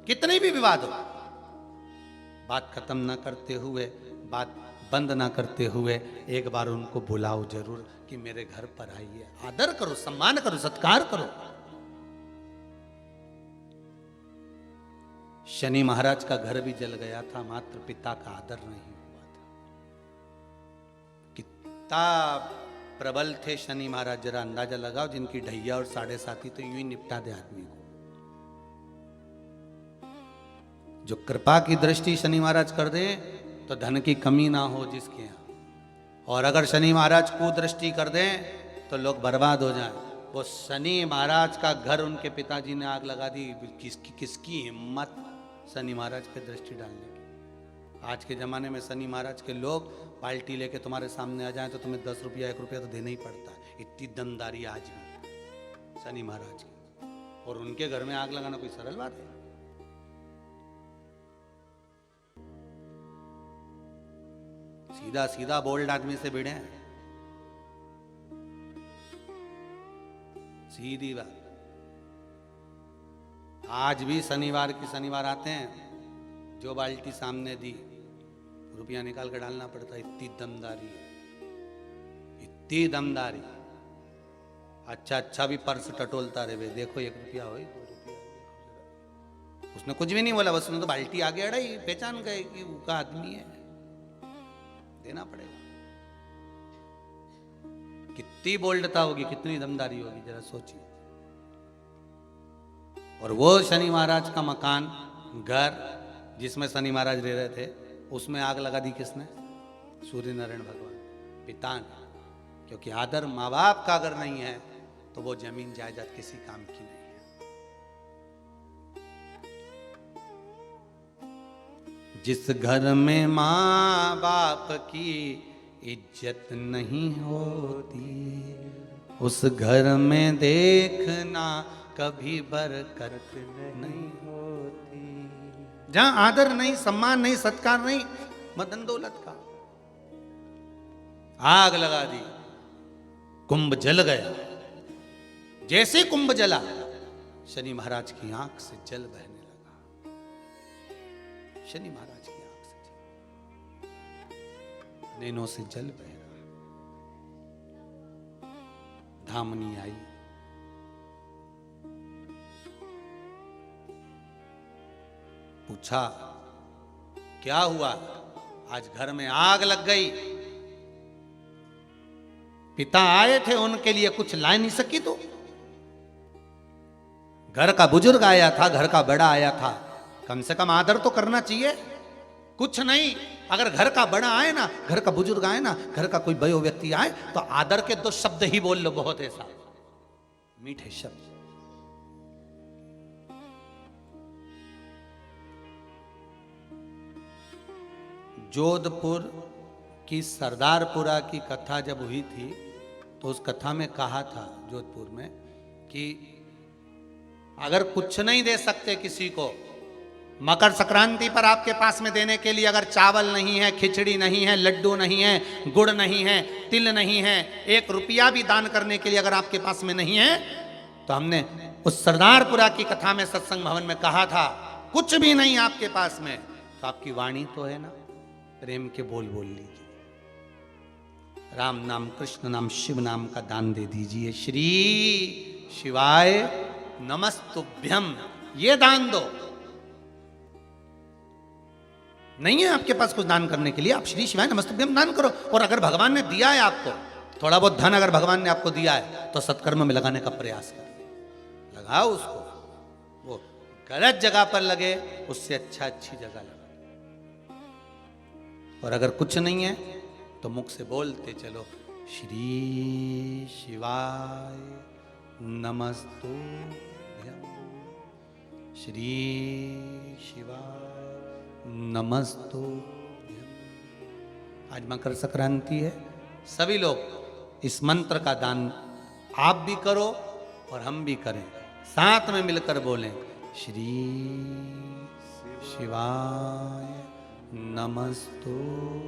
कितनी भी विवाद हो, बात खत्म ना करते हुए, बात बंद ना करते हुए एक बार उनको बुलाओ जरूर कि मेरे घर पर आइए। आदर करो, सम्मान करो, सत्कार करो। शनि महाराज का घर भी जल गया था, मात्र पिता का आदर नहीं हुआ था। कितना प्रबल थे शनि महाराज, जरा अंदाजा लगाओ। जिनकी ढैया और 7.5 तो यूं ही निपटा दे आदमी को। जो कृपा की दृष्टि शनि महाराज कर दे तो धन की कमी ना हो जिसके यहाँ। और अगर शनि महाराज को दृष्टि कर दें तो लोग बर्बाद हो जाएं। वो शनि महाराज का घर उनके पिताजी ने आग लगा दी। किसकी हिम्मत शनि महाराज पे दृष्टि डालने की। आज के ज़माने में शनि महाराज के लोग बाल्टी लेके तुम्हारे सामने आ जाएं तो तुम्हें 10 रुपया 1 रुपया तो देना ही पड़ता है। इतनी दमदारी आज भी शनि महाराज की। और उनके घर में आग लगाना कोई सरल बात है? सीधा सीधा बोल्ड आदमी से भिड़े, सीधी बात। आज भी शनिवार की शनिवार आते हैं, जो बाल्टी सामने दी रुपया निकाल कर डालना पड़ता है। इतनी दमदारी है, इतनी दमदारी। अच्छा भी पर्स टटोलता रहे, देखो 1 रुपया हो 2 रुपया। उसने कुछ भी नहीं बोला, बस उसने तो बाल्टी आगे अड़ाई, पहचान गए कि वो का आदमी है, देना पड़ेगा। कितनी बोल्डता होगी, कितनी दमदारी होगी, जरा सोचिए। और वो शनि महाराज का मकान, घर जिसमें शनि महाराज रह रहे थे, उसमें आग लगा दी किसने? सूर्य नारायण भगवान, पिता ने। क्योंकि आदर माँ बाप का अगर नहीं है तो वो जमीन जायदाद किसी काम की नहीं है। जिस घर में माँ बाप की इज्जत नहीं होती, उस घर में देखना कभी बरकत नहीं होती। जहां आदर नहीं, सम्मान नहीं, सत्कार नहीं, मदन दौलत का। आग लगा दी, कुंभ जल गया। जैसे कुंभ जला, शनि महाराज की आंख से जल बहने लगा। शनि महाराज की आंख से नैनों से जल बह रहा। धामनी आई, पूछा क्या हुआ, आज घर में आग लग गई। पिता आए थे, उनके लिए कुछ ला नहीं सकी तो? घर का बुजुर्ग आया था, घर का बड़ा आया था, कम से कम आदर तो करना चाहिए। कुछ नहीं, अगर घर का बड़ा आए ना, घर का बुजुर्ग आए ना, घर का कोई बयो व्यक्ति आए, तो आदर के 2 शब्द ही बोल लो, बहुत ऐसा मीठे शब्द। जोधपुर की सरदारपुरा की कथा जब हुई थी, तो उस कथा में कहा था जोधपुर में कि अगर कुछ नहीं दे सकते किसी को, मकर संक्रांति पर आपके पास में देने के लिए अगर चावल नहीं है, खिचड़ी नहीं है, लड्डू नहीं है, गुड़ नहीं है, तिल नहीं है, 1 रुपया भी दान करने के लिए अगर आपके पास में नहीं है, तो हमने उस सरदारपुरा की कथा में सत्संग भवन में कहा था, कुछ भी नहीं आपके पास में, तो आपकी वाणी तो है ना, प्रेम के बोल बोल लीजिए। राम नाम, कृष्ण नाम, शिव नाम का दान दे दीजिए। श्री शिवाय नमस्तुभ्यम, ये दान दो। नहीं है आपके पास कुछ दान करने के लिए, आप श्री शिवाय नमस्तुभ्यम दान करो। और अगर भगवान ने दिया है आपको थोड़ा बहुत धन, अगर भगवान ने आपको दिया है, तो सत्कर्म में लगाने का प्रयास करिए। लगाओ उसको, वो गलत जगह पर लगे, उससे अच्छी जगह लगा। और अगर कुछ नहीं है तो मुख से बोलते चलो, श्री शिवाय नमस्तुभ्यम, श्री शिवाय नमस्तुभ्यम। आज मकर संक्रांति है, सभी लोग इस मंत्र का दान आप भी करो और हम भी करें, साथ में मिलकर बोलें, श्री शिवाय नमस्तुभ्यम,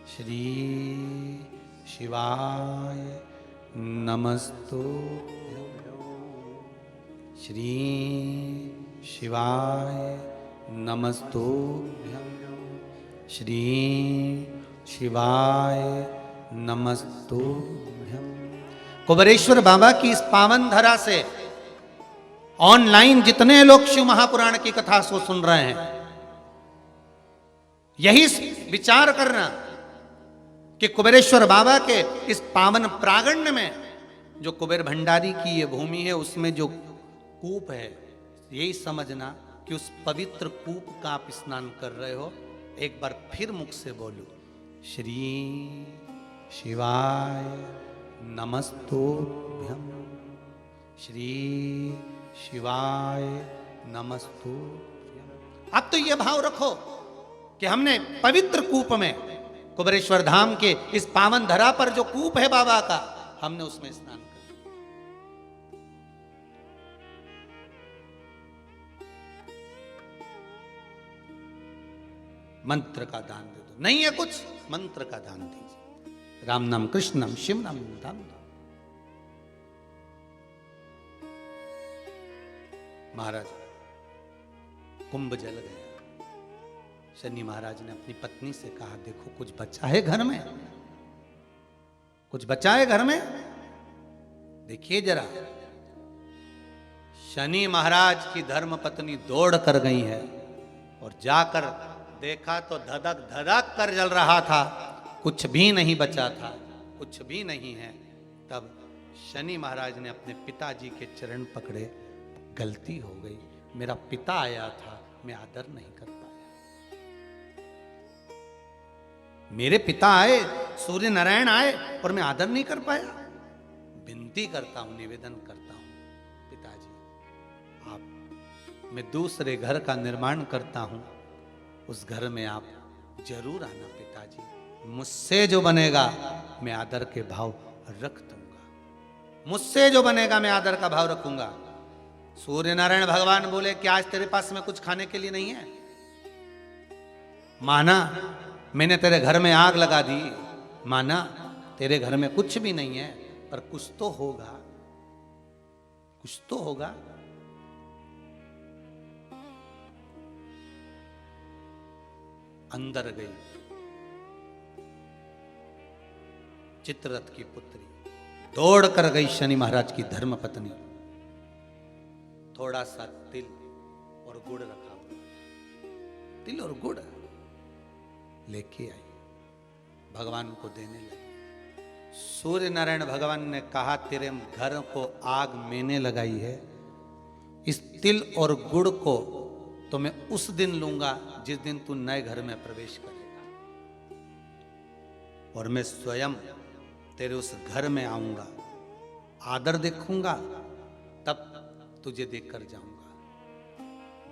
श्री शिवाय नमस्तुभ्यम, श्री शिवाय नमस्तुभ्यम, श्री शिवाय नमस्तुभ्यम। कुबेरेश्वर बाबा की इस पावन धरा से ऑनलाइन जितने लोग शिव महापुराण की कथा को सुन रहे हैं, यही विचार करना कि कुबेरेश्वर बाबा के इस पावन प्रांगण में, जो कुबेर भंडारी की ये भूमि है, उसमें जो कूप है, यही समझना कि उस पवित्र कूप का आप स्नान कर रहे हो। एक बार फिर मुख से बोलो, श्री शिवाय नमस्तुभ्यम, श्री शिवाय नमस्तुभ्यम। अब तो ये भाव रखो कि हमने पवित्र कूप में, कुबेरेश्वर धाम के इस पावन धरा पर जो कूप है बाबा का, हमने उसमें स्नान किया। मंत्र का दान दे दो, नहीं है कुछ, मंत्र का दान दीजिए। राम नाम, कृष्ण नाम, शिव नाम दान दो। महाराज कुंभ जल गया। शनि महाराज ने अपनी पत्नी से कहा, देखो कुछ बचा है घर में, कुछ बचा है घर में, देखिए जरा। शनि महाराज की धर्म पत्नी दौड़ कर गई है और जाकर देखा तो धधक धधक कर जल रहा था, कुछ भी नहीं बचा था, कुछ भी नहीं है। तब शनि महाराज ने अपने पिताजी के चरण पकड़े, गलती हो गई, मेरा पिता आया था, मैं आदर नहीं कर पाया। मेरे पिता आए, सूर्य नारायण आए और मैं आदर नहीं कर पाया। विनती करता हूं, निवेदन करता हूं, पिताजी आप, मैं दूसरे घर का निर्माण करता हूं, उस घर में आप जरूर आना पिताजी। मुझसे जो बनेगा मैं आदर के भाव रख दूंगा, मुझसे जो बनेगा मैं आदर का भाव रखूंगा। सूर्य नारायण भगवान बोले, क्या आज तेरे पास में कुछ खाने के लिए नहीं है? माना मैंने तेरे घर में आग लगा दी, माना तेरे घर में कुछ भी नहीं है, पर कुछ तो होगा, कुछ तो होगा। अंदर गई चित्ररथ की पुत्री, दौड़ कर गई शनि महाराज की धर्म पत्नी, थोड़ा सा तिल और गुड़ रखा हुआ, तिल और गुड़ लेके आई, भगवान को देने लगी। सूर्य नारायण भगवान ने कहा, तेरे घर को आग मैंने लगाई है, इस तिल और गुड़ को तो मैं उस दिन लूंगा जिस दिन तू नए घर में प्रवेश करेगा, और मैं स्वयं तेरे उस घर में आऊंगा, आदर देखूंगा, तब तुझे देखकर जाऊंगा।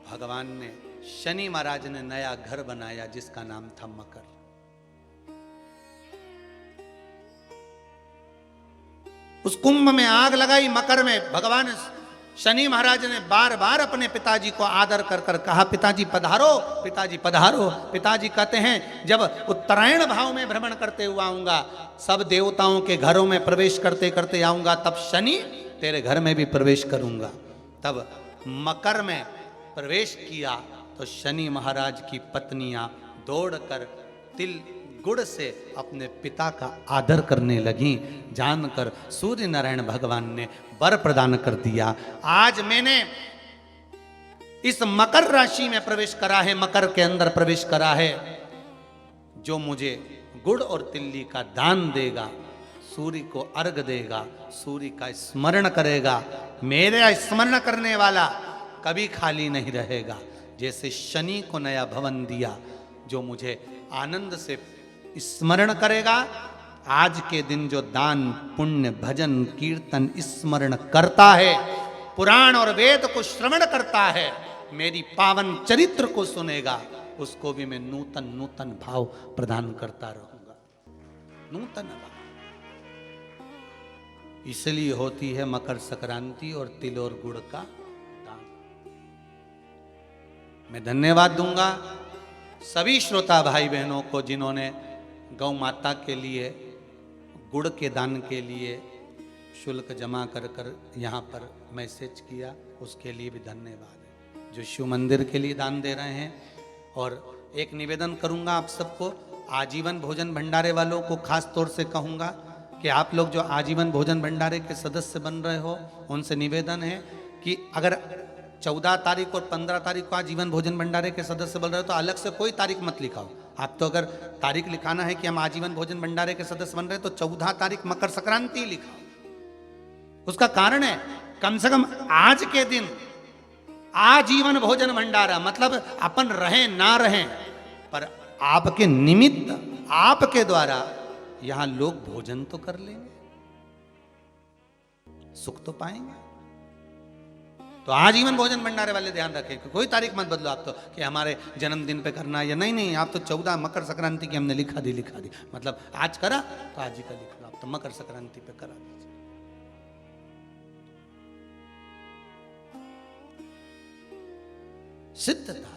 भगवान ने, शनि महाराज ने नया घर बनाया जिसका नाम था मकर। उस कुंभ में आग लगाई, मकर में भगवान शनि महाराज ने बार बार अपने पिताजी को आदर कर कर कहा, पिताजी पधारो, पिताजी पधारो। पिताजी कहते हैं, जब उत्तरायण भाव में भ्रमण करते हुए आऊंगा, सब देवताओं के घरों में प्रवेश करते करते आऊंगा, तब शनि तेरे घर में भी प्रवेश करूंगा। तब मकर में प्रवेश किया तो शनि महाराज की पत्नियां दौड़कर तिल गुड़ से अपने पिता का आदर करने लगी। जानकर सूर्य नारायण भगवान ने वर प्रदान कर दिया। आज मैंने इस मकर राशि में प्रवेश करा है, मकर के अंदर प्रवेश करा है, जो मुझे गुड़ और तिल्ली का दान देगा, सूर्य को अर्घ देगा, सूर्य का स्मरण करेगा, मेरा स्मरण करने वाला कभी खाली नहीं रहेगा। जैसे शनि को नया भवन दिया, जो मुझे आनंद से स्मरण करेगा, आज के दिन जो दान पुण्य भजन कीर्तन स्मरण करता है, पुराण और वेद को श्रवण करता है, मेरी पावन चरित्र को सुनेगा, उसको भी मैं नूतन नूतन भाव प्रदान करता रहूंगा, नूतन भाव। इसलिए होती है मकर संक्रांति और तिल और गुड़ का दान। मैं धन्यवाद दूंगा सभी श्रोता भाई बहनों को जिन्होंने गौ माता के लिए गुड़ के दान के लिए शुल्क जमा कर कर यहाँ पर मैसेज किया, उसके लिए भी धन्यवाद है। जो शिव मंदिर के लिए दान दे रहे हैं, और एक निवेदन करूँगा आप सबको, आजीवन भोजन भंडारे वालों को खास तौर से कहूँगा कि आप लोग जो आजीवन भोजन भंडारे के सदस्य बन रहे हो, उनसे निवेदन है कि अगर 14 तारीख और 15 तारीख को आजीवन भोजन भंडारे के सदस्य बन रहे हो तो अलग से कोई तारीख मत लिखाओ। आप तो अगर तारीख लिखाना है कि हम आजीवन भोजन भंडारे के सदस्य बन रहे हैं तो 14 तारीख मकर संक्रांति लिखाओ। उसका कारण है, कम से कम आज के दिन आजीवन भोजन भंडारा, मतलब अपन रहें ना रहें, पर आपके निमित्त, आपके द्वारा यहां लोग भोजन तो कर लेंगे, सुख तो पाएंगे। तो आजीवन भोजन भंडारे वाले ध्यान रखें कि कोई तारीख मत बदलो आप तो कि हमारे जन्मदिन पे करना या नहीं, आप तो 14 मकर संक्रांति की हमने लिखा दी, मतलब आज करा तो आज ही का लिख लो, आप तो मकर संक्रांति पे करा दीजिए। सिद्धता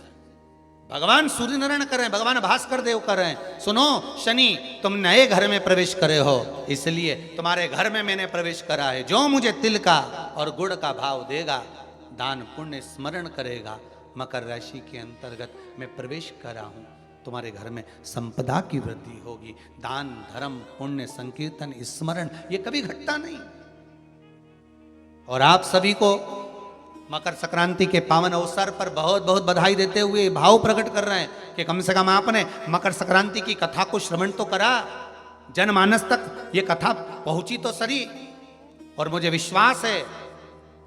भगवान सूर्य नारायण कर रहे हैं, भगवान भास्कर देव कर रहे हैं। सुनो शनि, तुम नए घर में प्रवेश करे हो, इसलिए तुम्हारे घर में मैंने प्रवेश करा है। जो मुझे तिल का और गुड़ का भाव देगा, दान पुण्य स्मरण करेगा, मकर राशि के अंतर्गत मैं प्रवेश कर रहा हूँ, तुम्हारे घर में संपदा की वृद्धि होगी। दान धर्म पुण्य संकीर्तन स्मरण ये कभी घटता नहीं। और आप सभी को मकर संक्रांति के पावन अवसर पर बहुत बहुत बधाई देते हुए भाव प्रकट कर रहे हैं कि कम से कम आपने मकर संक्रांति की कथा को श्रवण तो करा, जनमानस तक ये कथा पहुंची तो सही। और मुझे विश्वास है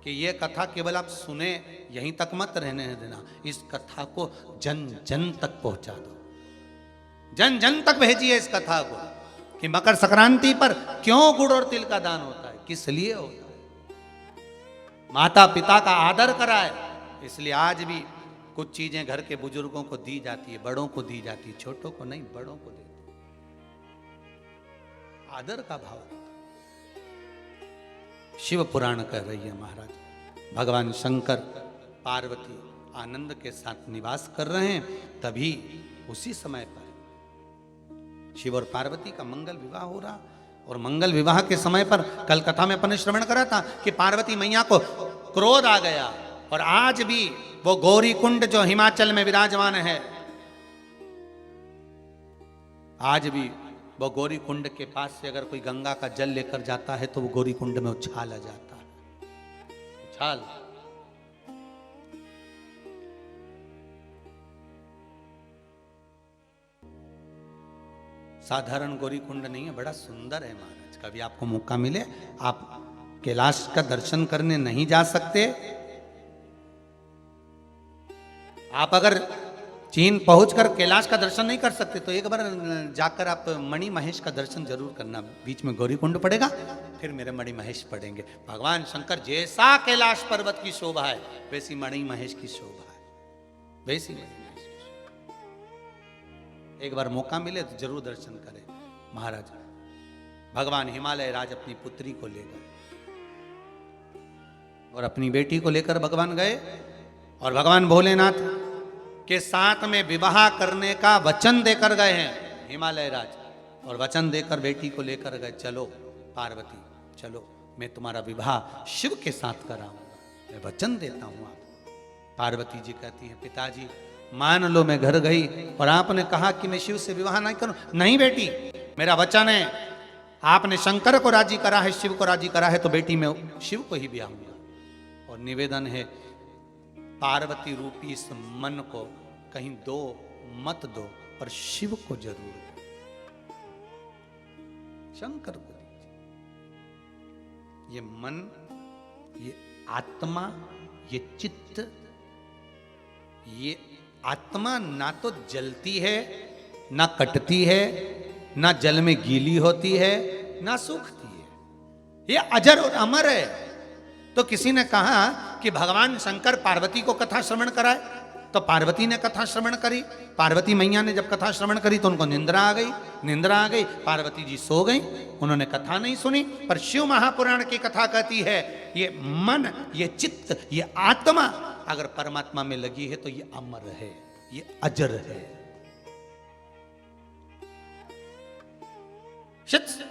कि ये कथा केवल आप सुने यहीं तक मत रहने देना, इस कथा को जन जन तक पहुंचा दो, जन जन तक भेजिए इस कथा को कि मकर संक्रांति पर क्यों गुड़ और तिल का दान होता है, किस लिए होता है। माता पिता का आदर कराए, इसलिए आज भी कुछ चीजें घर के बुजुर्गों को दी जाती है, बड़ों को दी जाती है, छोटों को नहीं, बड़ों को देते, आदर का भाव। शिव पुराण कह रही है महाराज, भगवान शंकर पार्वती आनंद के साथ निवास कर रहे हैं, तभी उसी समय पर शिव और पार्वती का मंगल विवाह हो रहा। और मंगल विवाह के समय पर कल कथा में अपन ने श्रवण करा था कि पार्वती मैया को क्रोध आ गया, और आज भी वो गौरी कुंड जो हिमाचल में विराजमान है, आज भी वो गौरी कुंड के पास से अगर कोई गंगा का जल लेकर जाता है तो वो गौरी कुंड में उछाला जाता है, उछाल। साधारण गौरी कुंड नहीं है, बड़ा सुंदर है महाराज। कभी आपको मौका मिले, आप कैलाश का दर्शन करने नहीं जा सकते, आप अगर चीन पहुंचकर कैलाश का दर्शन नहीं कर सकते तो एक बार जाकर आप मणि महेश का दर्शन जरूर करना। बीच में गौरी कुंड पड़ेगा, फिर मेरे मणि महेश पड़ेंगे। भगवान शंकर जैसा कैलाश पर्वत की शोभा है वैसी मणि महेश की शोभा है, वैसी मणि महेश की शोभा। एक बार मौका मिले तो जरूर दर्शन करें महाराज। भगवान हिमालय राज अपनी पुत्री को ले गए और अपनी बेटी को लेकर भगवान गए, और भगवान भोलेनाथ के साथ में विवाह करने का वचन देकर गए हैं हिमालय राज, और वचन देकर बेटी को लेकर गए, चलो पार्वती चलो, मैं तुम्हारा विवाह शिव के साथ कराऊंगा, मैं वचन देता हूं आपको। पार्वती जी कहती हैं, पिताजी मान लो मैं घर गई और आपने कहा कि मैं शिव से विवाह नहीं करूं। नहीं बेटी, मेरा वचन है, आपने शंकर को राजी करा है, शिव को राजी करा है, तो बेटी मैं शिव को ही ब्याहूंगा। और निवेदन है, पार्वती रूपी इस मन को कहीं दो मत दो, पर शिव को जरूर दो, शंकर को दीजिए। ये मन, ये आत्मा, ये चित्त, ये आत्मा ना तो जलती है, ना कटती है, ना जल में गीली होती है, ना सूखती है, ये अजर और अमर है। तो किसी ने कहा कि भगवान शंकर पार्वती को कथा श्रवण कराए, तो पार्वती ने कथा श्रवण करी। पार्वती मैया ने जब कथा श्रवण करी तो उनको निंद्रा आ गई, निंद्रा आ गई, पार्वती जी सो गई, उन्होंने कथा नहीं सुनी। पर शिव महापुराण की कथा कहती है, ये मन, ये चित्त, ये आत्मा अगर परमात्मा में लगी है तो ये अमर है, ये अजर है।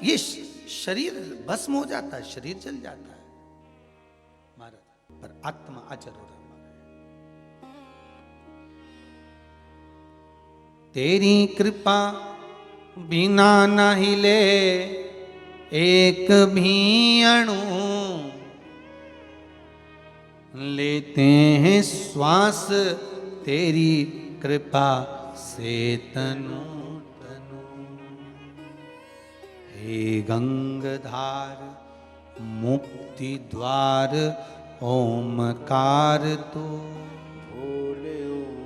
ये शरीर भस्म हो जाता है, शरीर जल जाता है महाराज, पर आत्मा अजर और अमर है। तेरी कृपा बिना न हिले एक भी अणु, लेते हैं श्वास तेरी कृपा से तनु तनु। हे गंगाधार मुक्ति द्वार ओमकार तू, बोले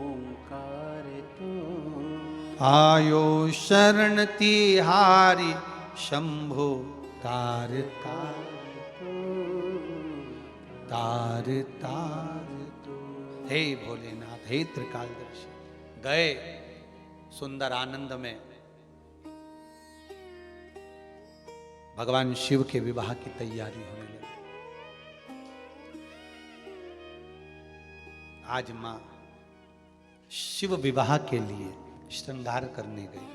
ओमकार तू। आयो शरण तिहारी शंभो तार तार तार तार तू। हे भोलेनाथ, हे त्रिकालदर्शी। गए सुंदर आनंद में भगवान शिव के विवाह की तैयारी होने लगी। आज मां शिव विवाह के लिए श्रृंगार करने गई।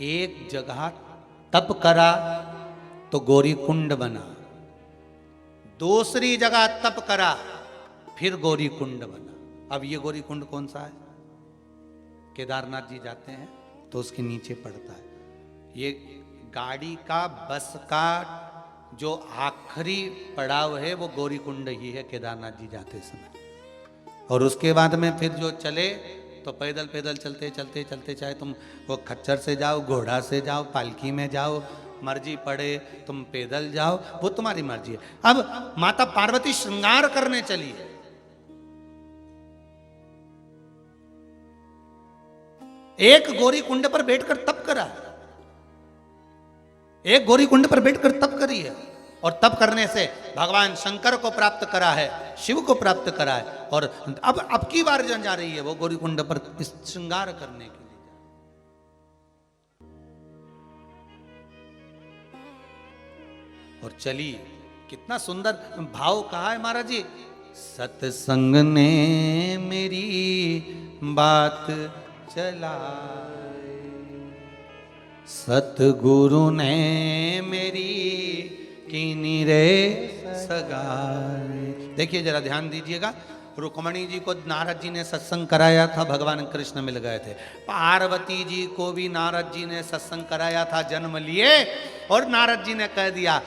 एक जगह तप करा तो गौरी कुंड बना, दूसरी जगह तप करा, फिर गौरी कुंड बना। अब ये गौरी कुंड कौन सा है? केदारनाथ जी जाते हैं तो उसके नीचे पड़ता है। ये गाड़ी का, बस का जो आखिरी पड़ाव है वो गौरी कुंड ही है केदारनाथ जी जाते समय। और उसके बाद में फिर जो चले तो पैदल पैदल चलते चलते चलते, चाहे तुम वो खच्चर से जाओ, घोड़ा से जाओ, पालकी में जाओ, मर्जी पड़े तुम पैदल जाओ, वो तुम्हारी मर्जी है। अब माता पार्वती श्रृंगार करने चली है। एक गौरी कुंड पर बैठकर तप करा, एक गौरी कुंड पर बैठकर तप करी है, और तप करने से भगवान शंकर को प्राप्त करा है, शिव को प्राप्त करा है। और अब की बार जा रही है वो गौरी कुंड पर इस श्रृंगार करने के लिए। और चली, कितना सुंदर भाव कहा है महाराज जी। सत्संग ने मेरी बात चलाई, सतगुरु ने मेरी कीनी रे सगाई। देखिए जरा ध्यान दीजिएगा, रुक्मणी जी को नारद जी ने सत्संग कराया था, भगवान कृष्ण मिल गए थे। पार्वती जी को भी नारद जी ने सत्संग कराया था, जन्म लिए, और नारद जी ने कह दिया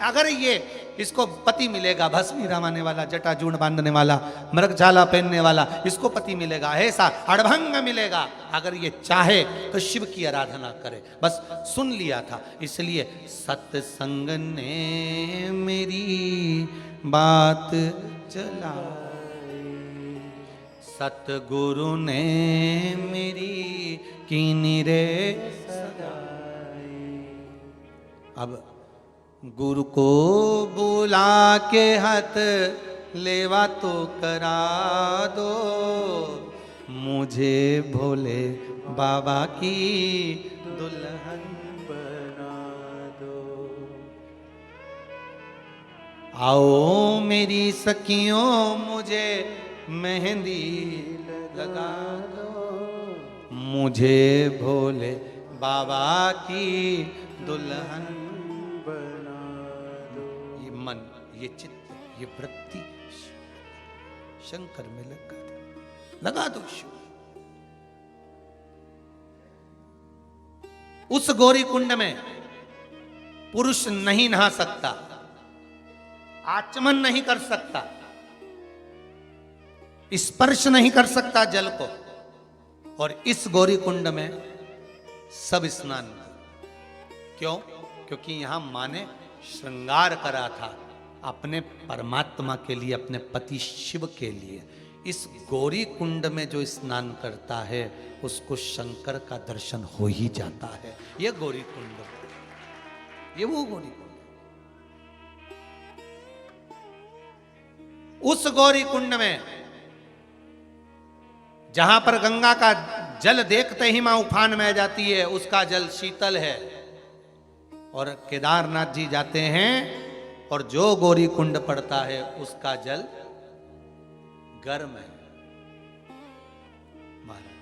अगर ये इसको पति मिलेगा, भस्मी रामाने वाला, जटाजूड़ बांधने वाला, मृगछाला पहनने वाला, इसको पति मिलेगा, ऐसा अड़भंग मिलेगा, अगर ये चाहे तो शिव की आराधना करे। बस सुन लिया था, इसलिए सत्संग ने मेरी बात चलाई, सतगुरु ने मेरी कीनी रे सगाई। अब गुरु को बुला के हाथ लेवा तो करा दो, मुझे भोले बाबा की दुल्हन बना दो। आओ मेरी सखियों मुझे मेहंदी लगा दो, मुझे भोले बाबा की दुल्हन बना दो। ये मन, ये चित्त, ये वृत्ति शंकर में लगा दो शिव। उस गौरी कुंड में पुरुष नहीं नहा सकता, आचमन नहीं कर सकता, स्पर्श नहीं कर सकता जल को। और इस गौरी कुंड में सब स्नान। क्यों? क्योंकि यहां मां ने श्रृंगार करा था अपने परमात्मा के लिए, अपने पति शिव के लिए। इस गौरी कुंड में जो स्नान करता है उसको शंकर का दर्शन हो ही जाता है। ये गौरी कुंड, ये वो गौरी कुंड। उस गौरी कुंड में जहां पर गंगा का जल देखते ही मां उफान में जाती है, उसका जल शीतल है। और केदारनाथ जी जाते हैं और जो गौरी कुंड पड़ता है उसका जल गर्म है। महाराज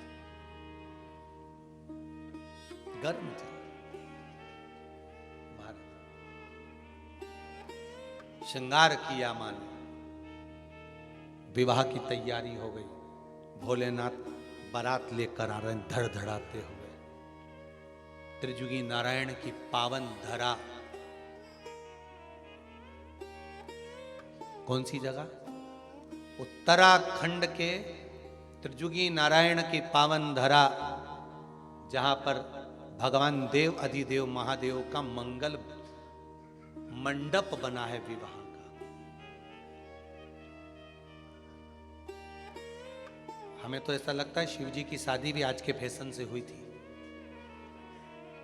गर्म जल। महाराज श्रृंगार किया मां ने, विवाह की तैयारी हो गई, भोलेनाथ बारात लेकर आ रहे हैं धड़धड़ाते हुए। त्रिजुगी नारायण की पावन धरा, कौन सी जगह? उत्तराखंड के त्रिजुगी नारायण की पावन धरा, जहां पर भगवान देव अधिदेव महादेव का मंगल मंडप बना है विवाह का। हमें तो ऐसा लगता है शिव जी की शादी भी आज के फैशन से हुई थी,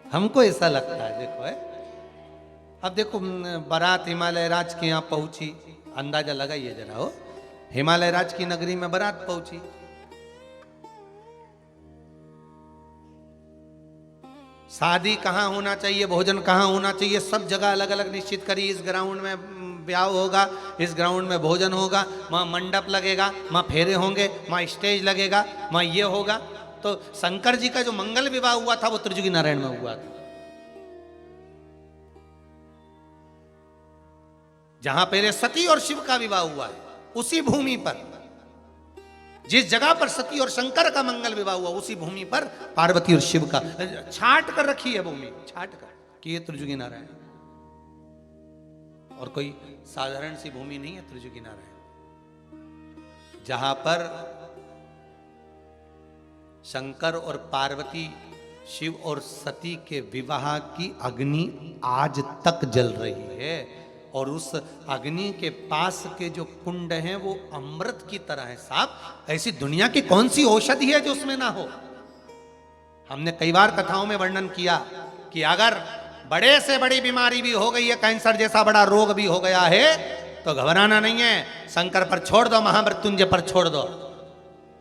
हमको ऐसा लगता है। देखो है, अब देखो बारात हिमालय राज के यहां पहुंची, अंदाजा लगाइए जरा। हो, हिमालय राज की नगरी में बारात पहुंची, शादी कहां होना चाहिए, भोजन कहां होना चाहिए, सब जगह अलग अलग निश्चित करी। इस ग्राउंड में ब्याह होगा, इस ग्राउंड में भोजन होगा, वहां मंडप लगेगा, वहां फेरे होंगे, वहां स्टेज लगेगा, वहां ये होगा। तो शंकर जी का जो मंगल विवाह हुआ था वो त्रिजुगी नारायण में हुआ था। जहां पहले सती और शिव का विवाह हुआ है, उसी भूमि पर, जिस जगह पर सती और शंकर का मंगल विवाह हुआ, उसी भूमि पर पार्वती और शिव का छाट कर रखी है भूमि, छाट कर कि ये त्रिजुगी नारायण, और कोई साधारण सी भूमि नहीं है त्रिजुगी नारायण, जहां पर शंकर और पार्वती, शिव और सती के विवाह की अग्नि आज तक जल रही है, और उस अग्नि के पास के जो कुंड हैं वो अमृत की तरह है। साहब ऐसी दुनिया की कौन सी औषधि है जो उसमें ना हो। हमने कई बार कथाओं में वर्णन किया कि अगर बड़े से बड़ी बीमारी भी हो गई है, कैंसर जैसा बड़ा रोग भी हो गया है, तो घबराना नहीं है, शंकर पर छोड़ दो, महामृत्युंजय पर छोड़ दो।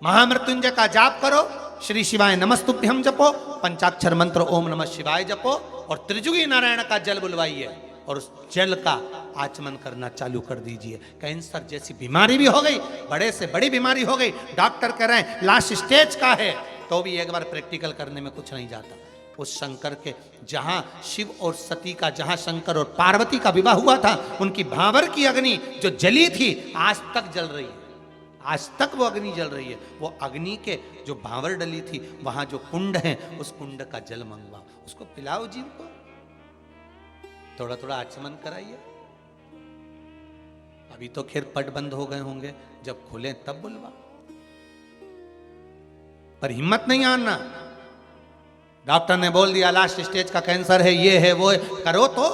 महामृत्युंजय का जाप करो, श्री शिवाय नमस्तुभ्यम जपो, पंचाक्षर मंत्र ओम नमः शिवाय जपो, और त्रिजुगी नारायण का जल बुलवाइए और उस जल का आचमन करना चालू कर दीजिए। कैंसर जैसी बीमारी भी हो गई, बड़े से बड़ी बीमारी हो गई, डॉक्टर कह रहे हैं लास्ट स्टेज का है, तो भी एक बार प्रैक्टिकल करने में कुछ नहीं जाता। उस शंकर के, जहां शिव और सती का, जहां शंकर और पार्वती का विवाह हुआ था, उनकी भावर की अग्नि जो जली थी आज तक जल रही है, आज तक वो अग्नि जल रही है। वो अग्नि के जो भावर डली थी, वहां जो कुंड है, उस कुंड का जल मंगवाओ, उसको पिलाओ जीव को, थोड़ा थोड़ा आचमन कराइए। अभी तो खैर पट बंद हो गए होंगे, जब खुले तब बुलवा, पर हिम्मत नहीं आना। डॉक्टर ने बोल दिया लास्ट स्टेज का कैंसर है, ये है वो है, करो तो।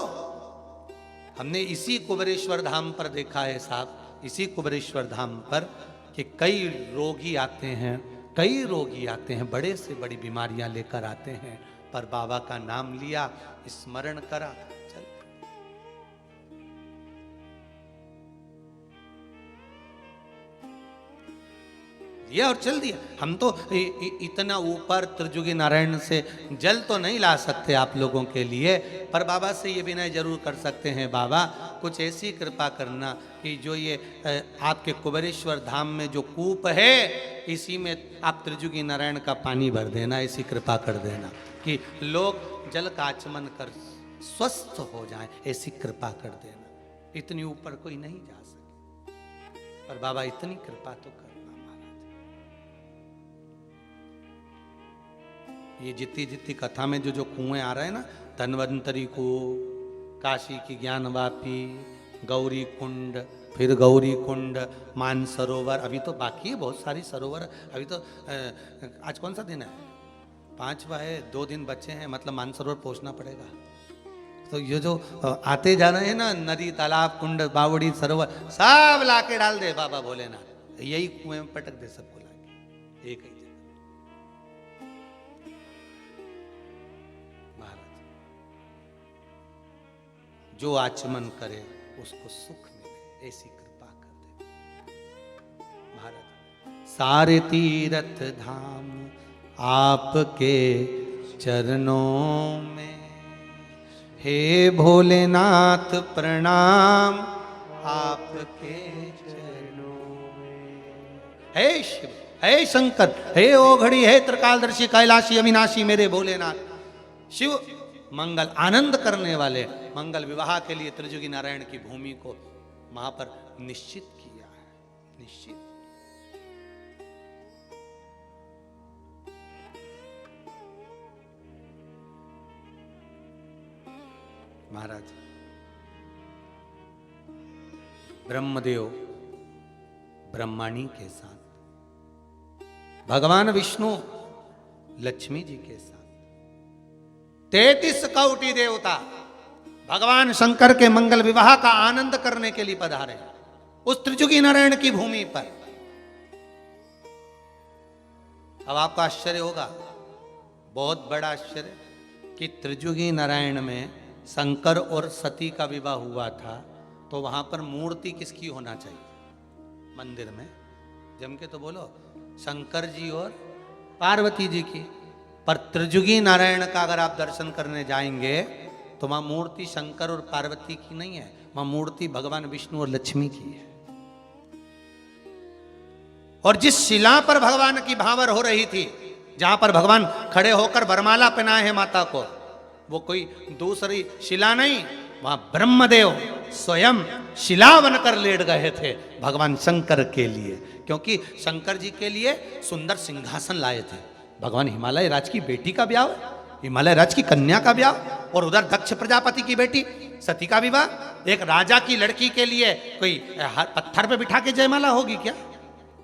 हमने इसी कुबेरेश्वर धाम पर देखा है साहब, इसी कुबेरेश्वर धाम पर कि कई रोगी आते हैं, कई रोगी आते हैं, बड़े से बड़ी बीमारियां लेकर आते हैं, पर बाबा का नाम लिया, स्मरण करा, चल दिया और चल दिया। हम तो इतना ऊपर त्रिजुगी नारायण से जल तो नहीं ला सकते आप लोगों के लिए, पर बाबा से ये विनय जरूर कर सकते हैं, बाबा कुछ ऐसी कृपा करना कि जो ये आपके कुबेरेश्वर धाम में जो कूप है, इसी में आप त्रिजुगी नारायण का पानी भर देना, ऐसी कृपा कर देना कि लोग जल का आचमन कर स्वस्थ हो जाएं, ऐसी कृपा कर देना। इतनी ऊपर कोई नहीं जा सके, पर बाबा इतनी कृपा तो करना महाराज। ये जितनी जितनी कथा में जो जो कुएं आ रहे हैं ना, धन्वंतरी को, काशी की ज्ञानवापी, गौरी कुंड, फिर गौरी कुंड, मानसरोवर, अभी तो बाकी है बहुत सारी सरोवर। अभी तो आज कौन सा दिन है? 5वां है, 2 दिन बचे हैं, मतलब मानसरोवर पहुंचना पड़ेगा। तो ये जो आते जा रहे हैं ना, नदी, तालाब, कुंड, बावड़ी, सरोवर, सब लाके डाल दे बाबा भोलेनाथ, यही कुएं में पटक दे सबको लाके, एक ही जगह। महाराज जो आचमन करे उसको सुख मिले, ऐसी कृपा कर दे महाराज। सारे तीर्थ धाम आपके चरणों में, हे भोलेनाथ प्रणाम आपके चरणों में। हे शिव, हे शंकर, हे ओघड़ी, हे त्रिकालदर्शी, कैलाशी, अविनाशी मेरे भोलेनाथ। शिव मंगल आनंद करने वाले, मंगल विवाह के लिए त्रिजुगी नारायण की भूमि को वहां पर निश्चित किया है, निश्चित। महाराज ब्रह्मदेव ब्रह्माणी के साथ, भगवान विष्णु लक्ष्मी जी के साथ, 33 कोटि देवता भगवान शंकर के मंगल विवाह का आनंद करने के लिए पधारे उस त्रिजुगी नारायण की भूमि पर। अब आपको आश्चर्य होगा, बहुत बड़ा आश्चर्य, कि त्रिजुगी नारायण में शंकर और सती का विवाह हुआ था, तो वहां पर मूर्ति किसकी होना चाहिए मंदिर में? जम के तो बोलो, शंकर जी और पार्वती जी की। पर त्रिजुगी नारायण का अगर आप दर्शन करने जाएंगे तो वहां मूर्ति शंकर और पार्वती की नहीं है, वहां मूर्ति भगवान विष्णु और लक्ष्मी की है। और जिस शिला पर भगवान की भावर हो रही थी, जहां पर भगवान खड़े होकर वरमाला पहनाए हैं माता को, वो कोई दूसरी शिला नहीं, वहां ब्रह्मदेव स्वयं शिला बनकर लेट गए थे भगवान शंकर के लिए, क्योंकि शंकर जी के लिए सुंदर सिंहासन लाए थे। भगवान हिमालय राज की बेटी का ब्याह, हिमालय राज की कन्या का ब्याह, और उधर दक्ष प्रजापति की बेटी सती का विवाह। एक राजा की लड़की के लिए कोई पत्थर पे बिठा के जयमाला होगी क्या?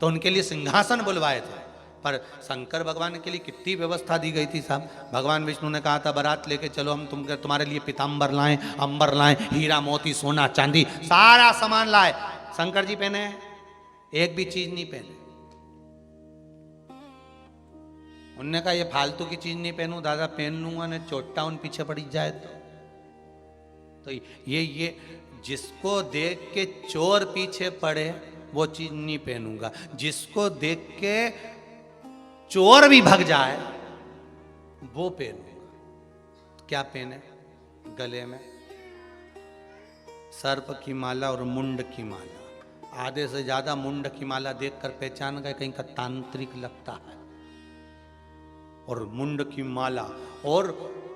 तो उनके लिए सिंहासन बुलवाए थे। पर शंकर भगवान के लिए कितनी व्यवस्था दी गई थी साहब। भगवान विष्णु ने कहा था बारात लेके चलो, हम तुम्हारे लिए पीताम्बर लाएं, अंबर लाएं, हीरा मोती सोना चांदी सारा सामान लाए। शंकर जी पहने एक भी चीज नहीं पहने। उनने कहा ये फालतू की चीज नहीं पहनूं दादा, पहन लूंगा ना चोटा उन पीछे पड़ी जाए तो ये जिसको देख के चोर पीछे पड़े वो चीज नहीं पहनूंगा, जिसको देख के चोर भी भाग जाए वो पहनूंगा। क्या पहने? गले में सर्प की माला और मुंड की माला। आधे से ज्यादा मुंड की माला देखकर पहचान गए कहीं का तांत्रिक लगता है। और मुंड की माला, और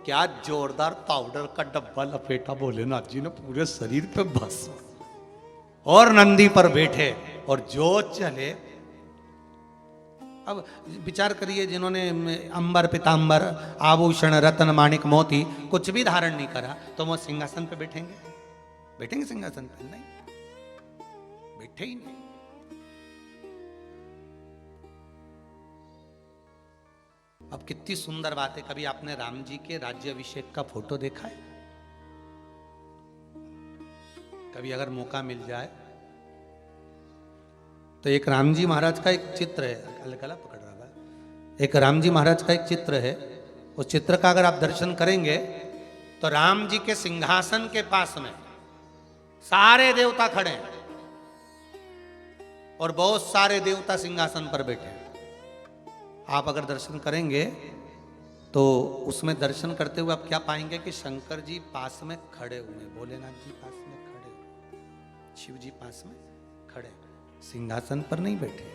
क्या जोरदार पाउडर का डब्बा लपेटा भोलेनाथ जी ने पूरे शरीर पे बस, और नंदी पर बैठे और जो चले। अब विचार करिए, जिन्होंने अंबर पीतांबर आभूषण रत्न माणिक मोती कुछ भी धारण नहीं करा, तो वो सिंहासन पे बैठेंगे? बैठेंगे सिंहासन पे? नहीं, बैठे ही नहीं। अब कितनी सुंदर बात है। कभी आपने राम जी के राज्याभिषेक का फोटो देखा है? कभी अगर मौका मिल जाए तो एक राम जी महाराज का एक चित्र है, गला पकड़ रहा है, एक राम जी महाराज का एक चित्र है। उस चित्र का अगर आप दर्शन करेंगे तो राम जी के सिंहासन के पास में सारे देवता खड़े हैं और बहुत सारे देवता सिंहासन पर बैठे हैं। आप अगर दर्शन करेंगे तो उसमें दर्शन करते हुए आप क्या पाएंगे कि शंकर जी पास में खड़े हुए, भोलेनाथ जी पास में खड़े, शिव जी पास में खड़े, सिंहासन पर नहीं बैठे,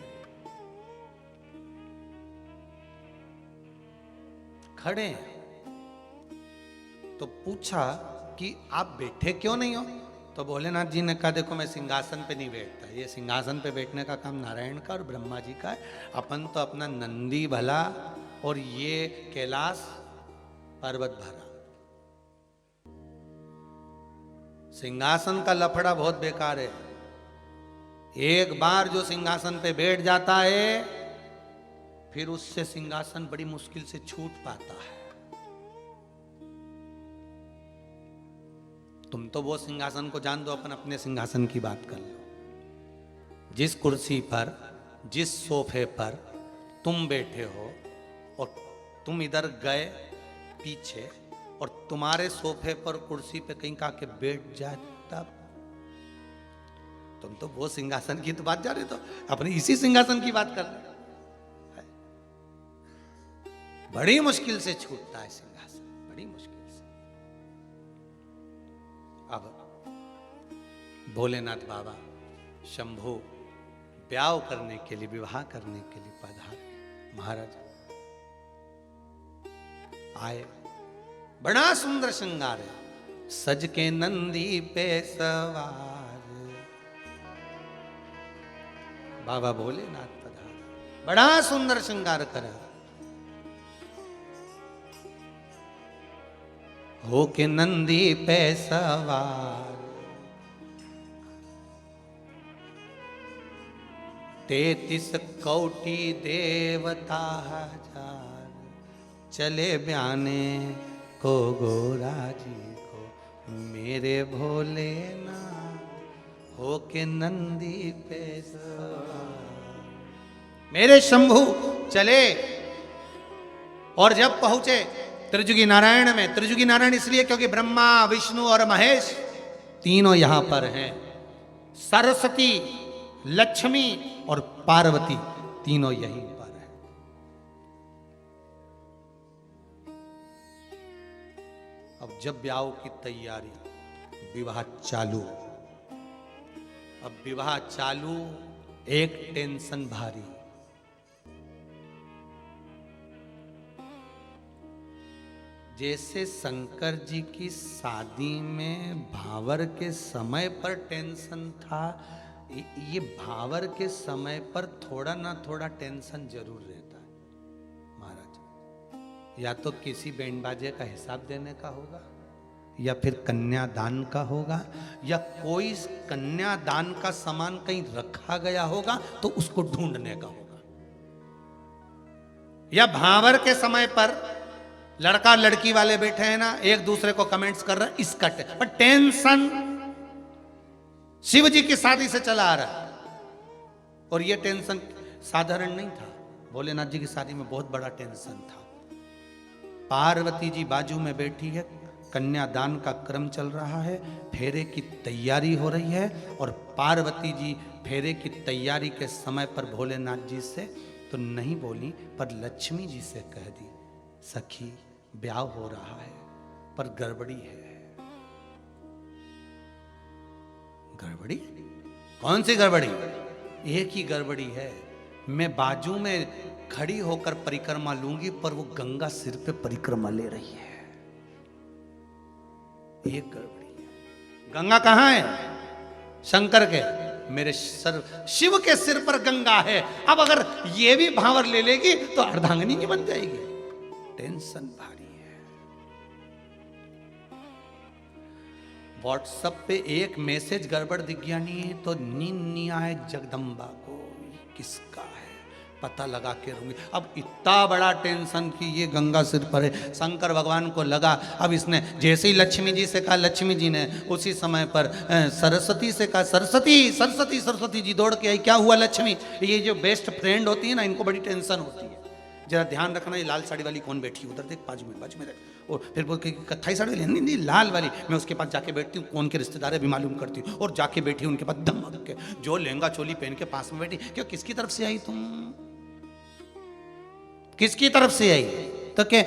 खड़े हैं। तो पूछा कि आप बैठे क्यों नहीं हो? तो भोलेनाथ जी ने कहा देखो मैं सिंहासन पे नहीं बैठता, ये सिंहासन पे बैठने का काम नारायण का और ब्रह्मा जी का है। अपन तो अपना नंदी भला और ये कैलाश पर्वत भरा। सिंहासन का लफड़ा बहुत बेकार है। एक बार जो सिंहासन पे बैठ जाता है फिर उससे सिंहासन बड़ी मुश्किल से छूट पाता है। तुम तो वो सिंहासन को जान दो, अपन अपने सिंहासन की बात कर लो। जिस कुर्सी पर, जिस सोफे पर तुम बैठे हो और तुम इधर गए पीछे और तुम्हारे सोफे पर कुर्सी पे कहीं का के बैठ जाए, तब तुम तो वो सिंहासन की तो बात जा रहे, तो अपने इसी सिंहासन की बात कर रहे। बड़ी मुश्किल से छूटता है सिंहासन, बड़ी मुश्किल से। अब भोलेनाथ बाबा शंभु ब्याह करने के लिए, विवाह करने के लिए पधारे। महाराज आए, बड़ा सुंदर श्रृंगार है, सज के नंदी पे सवार बाबा भोलेनाथ पधारे। बड़ा सुंदर श्रृंगार करा, हो के नंदी पे सवार, 33 कोटि देवता हजार, चले ब्याने को गोरा जी को, मेरे भोलेनाथ हो के नंदी पे सवार। मेरे शंभु चले और जब पहुंचे त्रिजुगी नारायण में, त्रिजुगी नारायण इसलिए क्योंकि ब्रह्मा विष्णु और महेश तीनों यहां पर हैं। सरस्वती, लक्ष्मी और पार्वती तीनों यहीं पर हैं। अब जब ब्याह की तैयारी, विवाह चालू। अब विवाह चालू, एक टेंशन भारी। जैसे शंकर जी की शादी में भावर के समय पर टेंशन था, ये भावर के समय पर थोड़ा ना थोड़ा टेंशन जरूर रहता है महाराज। या तो किसी बैंड बाजे का हिसाब देने का होगा, या फिर कन्यादान का होगा, या कोई कन्यादान का सामान कहीं रखा गया होगा तो उसको ढूंढने का होगा। या भावर के समय पर लड़का लड़की वाले बैठे हैं ना, एक दूसरे को कमेंट्स कर रहे हैं, इसका पर टेंशन शिव जी की शादी से चला आ रहा है। और ये टेंशन साधारण नहीं था, भोलेनाथ जी की शादी में बहुत बड़ा टेंशन था। पार्वती जी बाजू में बैठी है, कन्यादान का क्रम चल रहा है, फेरे की तैयारी हो रही है, और पार्वती जी फेरे की तैयारी के समय पर भोलेनाथ जी से तो नहीं बोली, पर लक्ष्मी जी से कह दी, सखी ब्याह हो रहा है पर गड़बड़ी है। गड़बड़ी? कौन सी गड़बड़ी? एक ही गड़बड़ी है, मैं बाजू में खड़ी होकर परिक्रमा लूंगी पर वो गंगा सिर पे परिक्रमा ले रही है। एक गड़बड़ी है। गंगा कहां है? शंकर के, मेरे सर शिव के सिर पर गंगा है। अब अगर ये भी भावर ले लेगी तो अर्धांगिनी की बन जाएगी। टेंशन भारी है। व्हाट्सएप पे एक मैसेज गड़बड़ दिख गया नहीं तो नींद नहीं आए जगदम्बा को, किसका है पता लगा के रहूंगी। अब इतना बड़ा टेंशन कि ये गंगा सिर पर है। शंकर भगवान को लगा, अब इसने जैसे ही लक्ष्मी जी से कहा, लक्ष्मी जी ने उसी समय पर सरस्वती से कहा, सरस्वती सरस्वती सरस्वती जी दौड़ के आई। क्या हुआ लक्ष्मी? ये जो बेस्ट फ्रेंड होती है ना, इनको बड़ी टेंशन होती है। जरा ध्यान रखना, ये लाल साड़ी वाली कौन बैठी है उधर, देख बाजू में देख। और फिर बोल के कत्थई साड़ी वाली, नहीं लाल वाली, मैं उसके पास जाके बैठती हूँ, कौन के रिश्तेदार है भी मालूम करती हूँ। और जाके बैठी उनके पास धमक के, जो लहंगा चोली पहन के पास में बैठी। क्यों, किसकी तरफ से आई तुम? किसकी तरफ से आई? तो के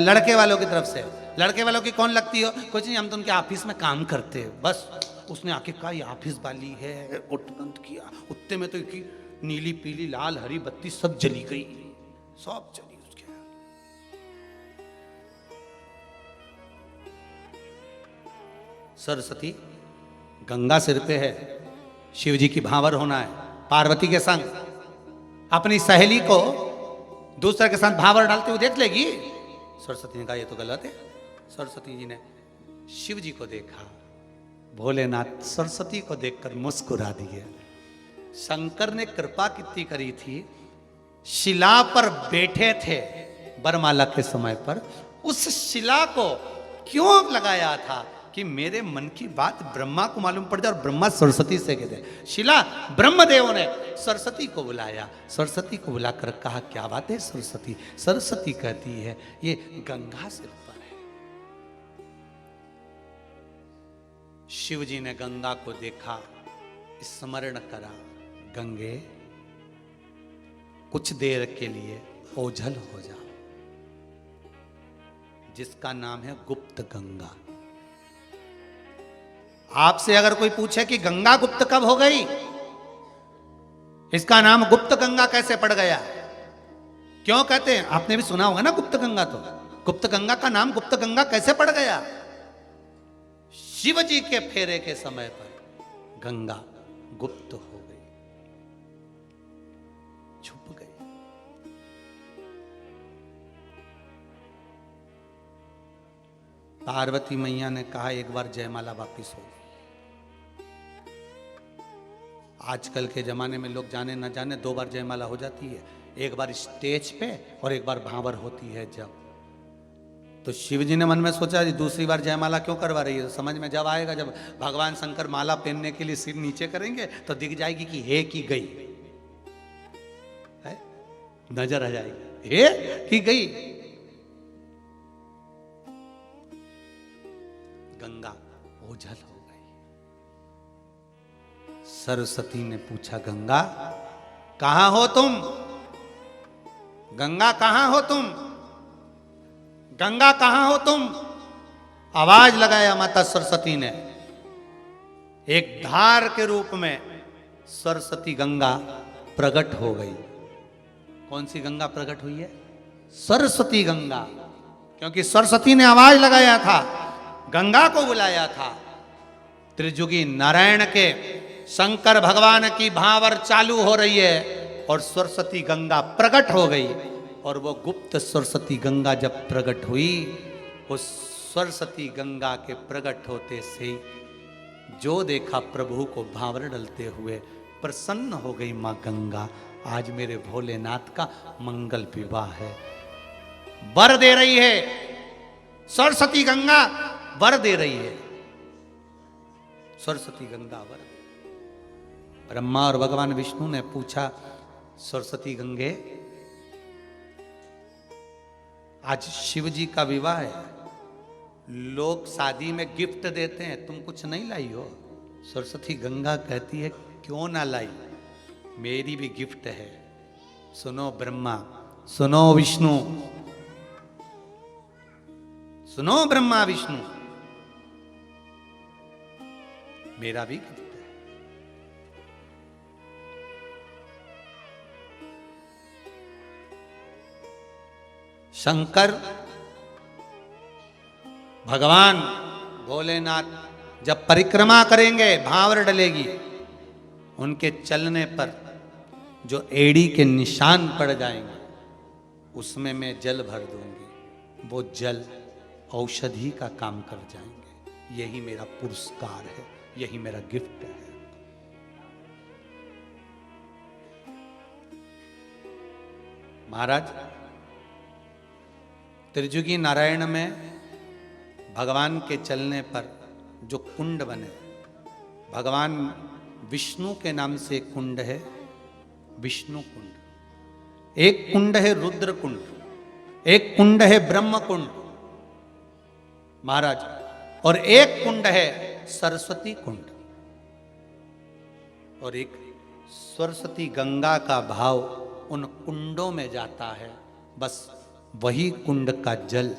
लड़के वालों की तरफ से। लड़के वालों की कौन लगती हो? कुछ नहीं, हम तो उनके ऑफिस में काम करते हैं बस। उसने आके कहा ये ऑफिस वाली है, और तुरंत किया। उत्ते में तो नीली पीली लाल हरी बत्ती सब जली गई, सब चली उसके। सरस्वती गंगा सिर पे है, शिव जी की भावर होना है, पार्वती के संग। अपनी सहेली को दूसरे के साथ भावर डालते हुए देख लेगी। सरस्वती ने कहा ये तो गलत है। सरस्वती जी ने शिव जी को देखा, भोलेनाथ सरस्वती को देखकर मुस्कुरा दिए। शंकर ने कृपा कितनी करी थी, शिला पर बैठे थे वरमाला के समय पर, उस शिला को क्यों लगाया था कि मेरे मन की बात ब्रह्मा को मालूम पड़ जाए, और ब्रह्मा सरस्वती से कहते। शिला ब्रह्मदेव ने सरस्वती को बुलाया, सरस्वती को बुलाकर कहा क्या बात है सरस्वती? सरस्वती कहती है ये गंगा सिर पर है। शिव जी ने गंगा को देखा, स्मरण करा, गंगे कुछ देर के लिए ओझल हो जाओ, जिसका नाम है गुप्त गंगा। आपसे अगर कोई पूछे कि गंगा गुप्त कब हो गई, इसका नाम गुप्त गंगा कैसे पड़ गया, क्यों कहते हैं? आपने भी सुना होगा ना गुप्त गंगा। तो गुप्त गंगा का नाम गुप्त गंगा कैसे पड़ गया? शिव जी के फेरे के समय पर गंगा गुप्त हो गई, छुप गई। पार्वती मैया ने कहा एक बार जयमाला वापिस हो गई। आजकल के जमाने में लोग जाने ना जाने 2 बार जयमाला हो जाती है, एक बार स्टेज पे और एक बार भावर होती है जब। तो शिव जी ने मन में सोचा दूसरी बार जयमाला क्यों करवा रही है। तो समझ में जब आएगा, जब भगवान शंकर माला पहनने के लिए सिर नीचे करेंगे तो दिख जाएगी कि हे की गई है, नजर आ जाएगी हे की गई। गंगा ओझल हो गई। सरस्वती ने पूछा गंगा कहां हो तुम? गंगा कहां हो तुम? गंगा कहां हो तुम? आवाज लगाया माता सरस्वती ने। एक धार के रूप में सरस्वती गंगा प्रकट हो गई। कौन सी गंगा प्रकट हुई है? सरस्वती गंगा। क्योंकि सरस्वती ने आवाज लगाया था, गंगा को बुलाया था। त्रिजुगी नारायण के शंकर भगवान की भावर चालू हो रही है और सरस्वती गंगा प्रकट हो गई। और वो गुप्त सरस्वती गंगा जब प्रकट हुई, उस सरस्वती गंगा के प्रकट होते से जो देखा प्रभु को भावर डलते हुए प्रसन्न हो गई मां गंगा। आज मेरे भोलेनाथ का मंगल विवाह है। वर दे रही है सरस्वती गंगा, वर दे रही है सरस्वती गंगा वर। ब्रह्मा और भगवान विष्णु ने पूछा, सरस्वती गंगे आज शिव जी का विवाह है, लोग शादी में गिफ्ट देते हैं, तुम कुछ नहीं लाई हो। सरस्वती गंगा कहती है, क्यों ना लाई, मेरी भी गिफ्ट है। सुनो ब्रह्मा, सुनो विष्णु, सुनो ब्रह्मा विष्णु, मेरा भी गिफ्ट है। शंकर भगवान भोलेनाथ जब परिक्रमा करेंगे, भावर डलेगी, उनके चलने पर जो एड़ी के निशान पड़ जाएंगे, उसमें मैं जल भर दूंगी। वो जल औषधि का काम कर जाएंगे। यही मेरा पुरस्कार है, यही मेरा गिफ्ट है। महाराज, त्रिजुगी नारायण में भगवान के चलने पर जो कुंड बने, भगवान विष्णु के नाम से एक कुंड है, विष्णु कुंड। एक कुंड है रुद्र कुंड, एक कुंड है ब्रह्म कुंड महाराज, और एक कुंड है सरस्वती कुंड। और एक सरस्वती गंगा का भाव उन कुंडों में जाता है। बस वही कुंड का जल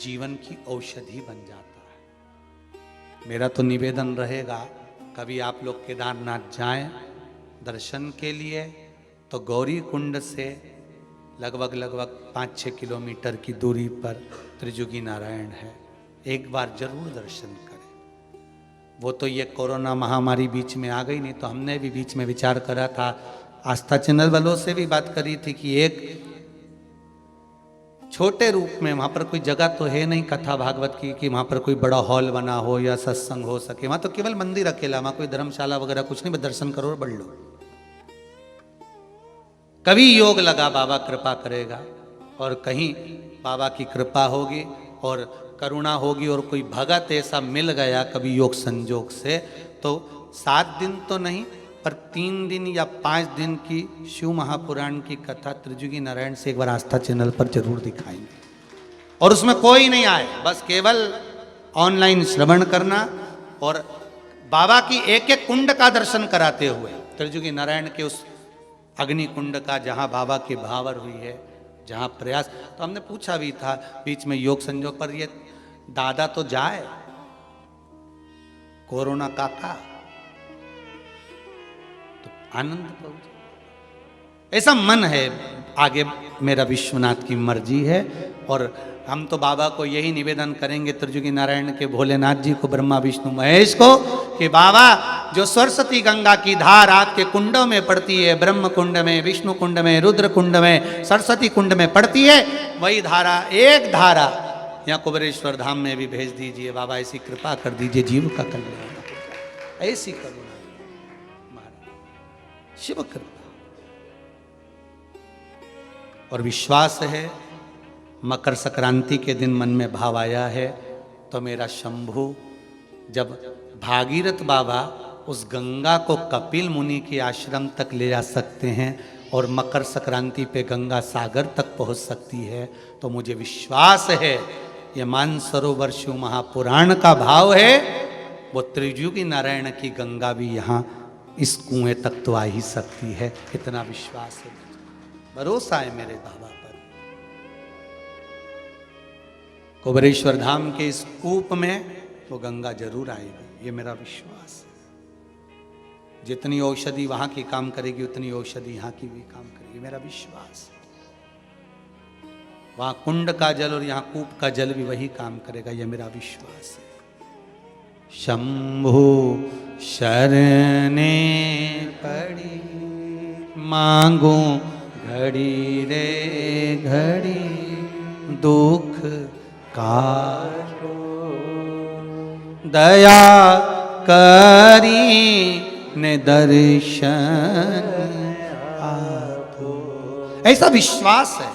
जीवन की औषधि बन जाता है। मेरा तो निवेदन रहेगा, कभी आप लोग केदारनाथ जाएं दर्शन के लिए, तो गौरी कुंड से लगभग 5-6 किलोमीटर की दूरी पर त्रिजुगी नारायण है। एक बार जरूर दर्शन करें। वो तो ये कोरोना महामारी बीच में आ गई, नहीं तो हमने भी बीच में विचार करा था, आस्था चैनल वालों से भी बात करी थी कि एक छोटे रूप में, वहाँ पर कोई जगह तो है नहीं कथा भागवत की कि वहाँ पर कोई बड़ा हॉल बना हो या सत्संग हो सके। वहाँ तो केवल मंदिर अकेला, वहाँ कोई धर्मशाला वगैरह कुछ नहीं, बस दर्शन करो और बढ़ लो। कभी योग लगा, बाबा कृपा करेगा, और कहीं बाबा की कृपा होगी और करुणा होगी और कोई भगत ऐसा मिल गया कभी योग संजोग से, तो 7 दिन तो नहीं पर 3 दिन या 5 दिन की शिव महापुराण की कथा त्रिजुगी नारायण से एक बार आस्था चैनल पर जरूर दिखाएंगे। और उसमें कोई नहीं आए, बस केवल ऑनलाइन श्रवण करना और बाबा की एक एक कुंड का दर्शन कराते हुए, त्रिजुगी नारायण के उस अग्नि कुंड का जहाँ बाबा की भावर हुई है, जहाँ प्रयास। तो हमने पूछा भी था बीच में योग संजोग पर, ये दादा तो जाए कोरोना काका, तो आनंद पहुंचे। ऐसा मन है, आगे मेरा विश्वनाथ की मर्जी है। और हम तो बाबा को यही निवेदन करेंगे, त्रिजुगी नारायण के भोलेनाथ जी को, ब्रह्मा विष्णु महेश को, कि बाबा जो सरस्वती गंगा की धार आपके कुंडों में पड़ती है, ब्रह्म कुंड में, विष्णु कुंड में, रुद्र कुंड में, सरस्वती कुंड में पड़ती है, वही धारा, एक धारा यहाँ कुबेरेश्वर धाम में भी भेज दीजिए बाबा। ऐसी कृपा कर दीजिए, जीव का कल्याण, ऐसी करुणा महाराज, शिव कृपा। और विश्वास है, मकर संक्रांति के दिन मन में भाव आया है, तो मेरा शंभु जब भागीरथ बाबा उस गंगा को कपिल मुनि के आश्रम तक ले जा सकते हैं और मकर संक्रांति पे गंगा सागर तक पहुंच सकती है, तो मुझे विश्वास है ये मानसरोवर शिव महापुराण का भाव है, वो त्रिजुगी नारायण की गंगा भी यहाँ इस कुएं तक तो आ ही सकती है। इतना विश्वास है, भरोसा है मेरे बाबा पर। कुबेरेश्वर धाम के इस कूप में वो गंगा जरूर आएगी, ये मेरा विश्वास है। जितनी औषधि वहां की काम करेगी, उतनी औषधि यहाँ की भी काम करेगी, मेरा विश्वास है। वहां कुंड का जल और यहाँ कूप का जल भी वही काम करेगा, यह मेरा विश्वास है। शंभु शरणे पड़ी मांगू घड़ी रे घड़ी दुख काटो दया करी ने दर्शन आपो। ऐसा विश्वास है।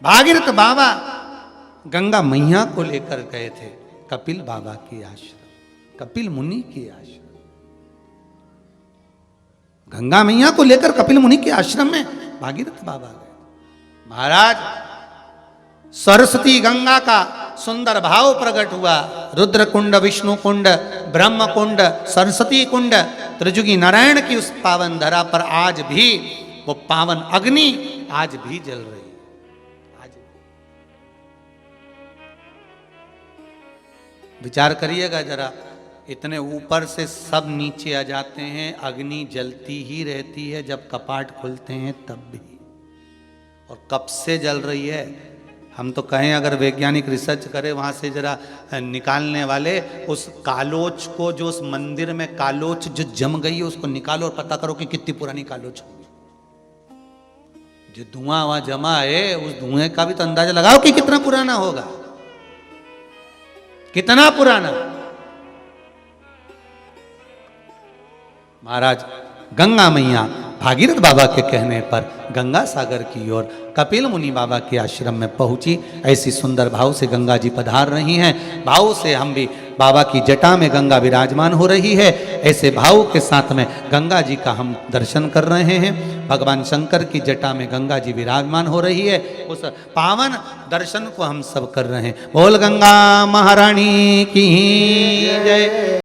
भागीरथ बाबा गंगा मैया को लेकर गए थे कपिल बाबा की आश्रम, कपिल मुनि की आश्रम। गंगा मैया को लेकर कपिल मुनि के आश्रम में भागीरथ बाबा गए। महाराज सरस्वती गंगा का सुंदर भाव प्रकट हुआ। रुद्र कुंड, विष्णु कुंड, ब्रह्म कुंड, सरस्वती कुंड, त्रिजुगी नारायण की उस पावन धरा पर आज भी वो पावन अग्नि आज भी जल रही है। आज विचार करिएगा जरा, इतने ऊपर से सब नीचे आ जाते हैं, अग्नि जलती ही रहती है, जब कपाट खुलते हैं तब भी। और कब से जल रही है? हम तो कहें अगर वैज्ञानिक रिसर्च करे वहां से जरा निकालने वाले उस कालोच को, जो उस मंदिर में कालोच जो जम गई है उसको निकालो और पता करो कि कितनी पुरानी कालोच होगी। जो धुआं वहां जमा है उस धुएं का भी तो अंदाजा लगाओ कि कितना पुराना होगा, कितना पुराना। महाराज गंगा मैया भागीरथ बाबा के कहने पर गंगा सागर की ओर कपिल मुनि बाबा के आश्रम में पहुंची। ऐसी सुंदर भाव से गंगा जी पधार रही हैं। भाव से हम भी बाबा की जटा में गंगा विराजमान हो रही है। ऐसे भाव के साथ में गंगा जी का हम दर्शन कर रहे हैं। भगवान शंकर की जटा में गंगा जी विराजमान हो रही है। उस पावन दर्शन को हम सब कर रहे हैं। बोल गंगा महारानी की जय।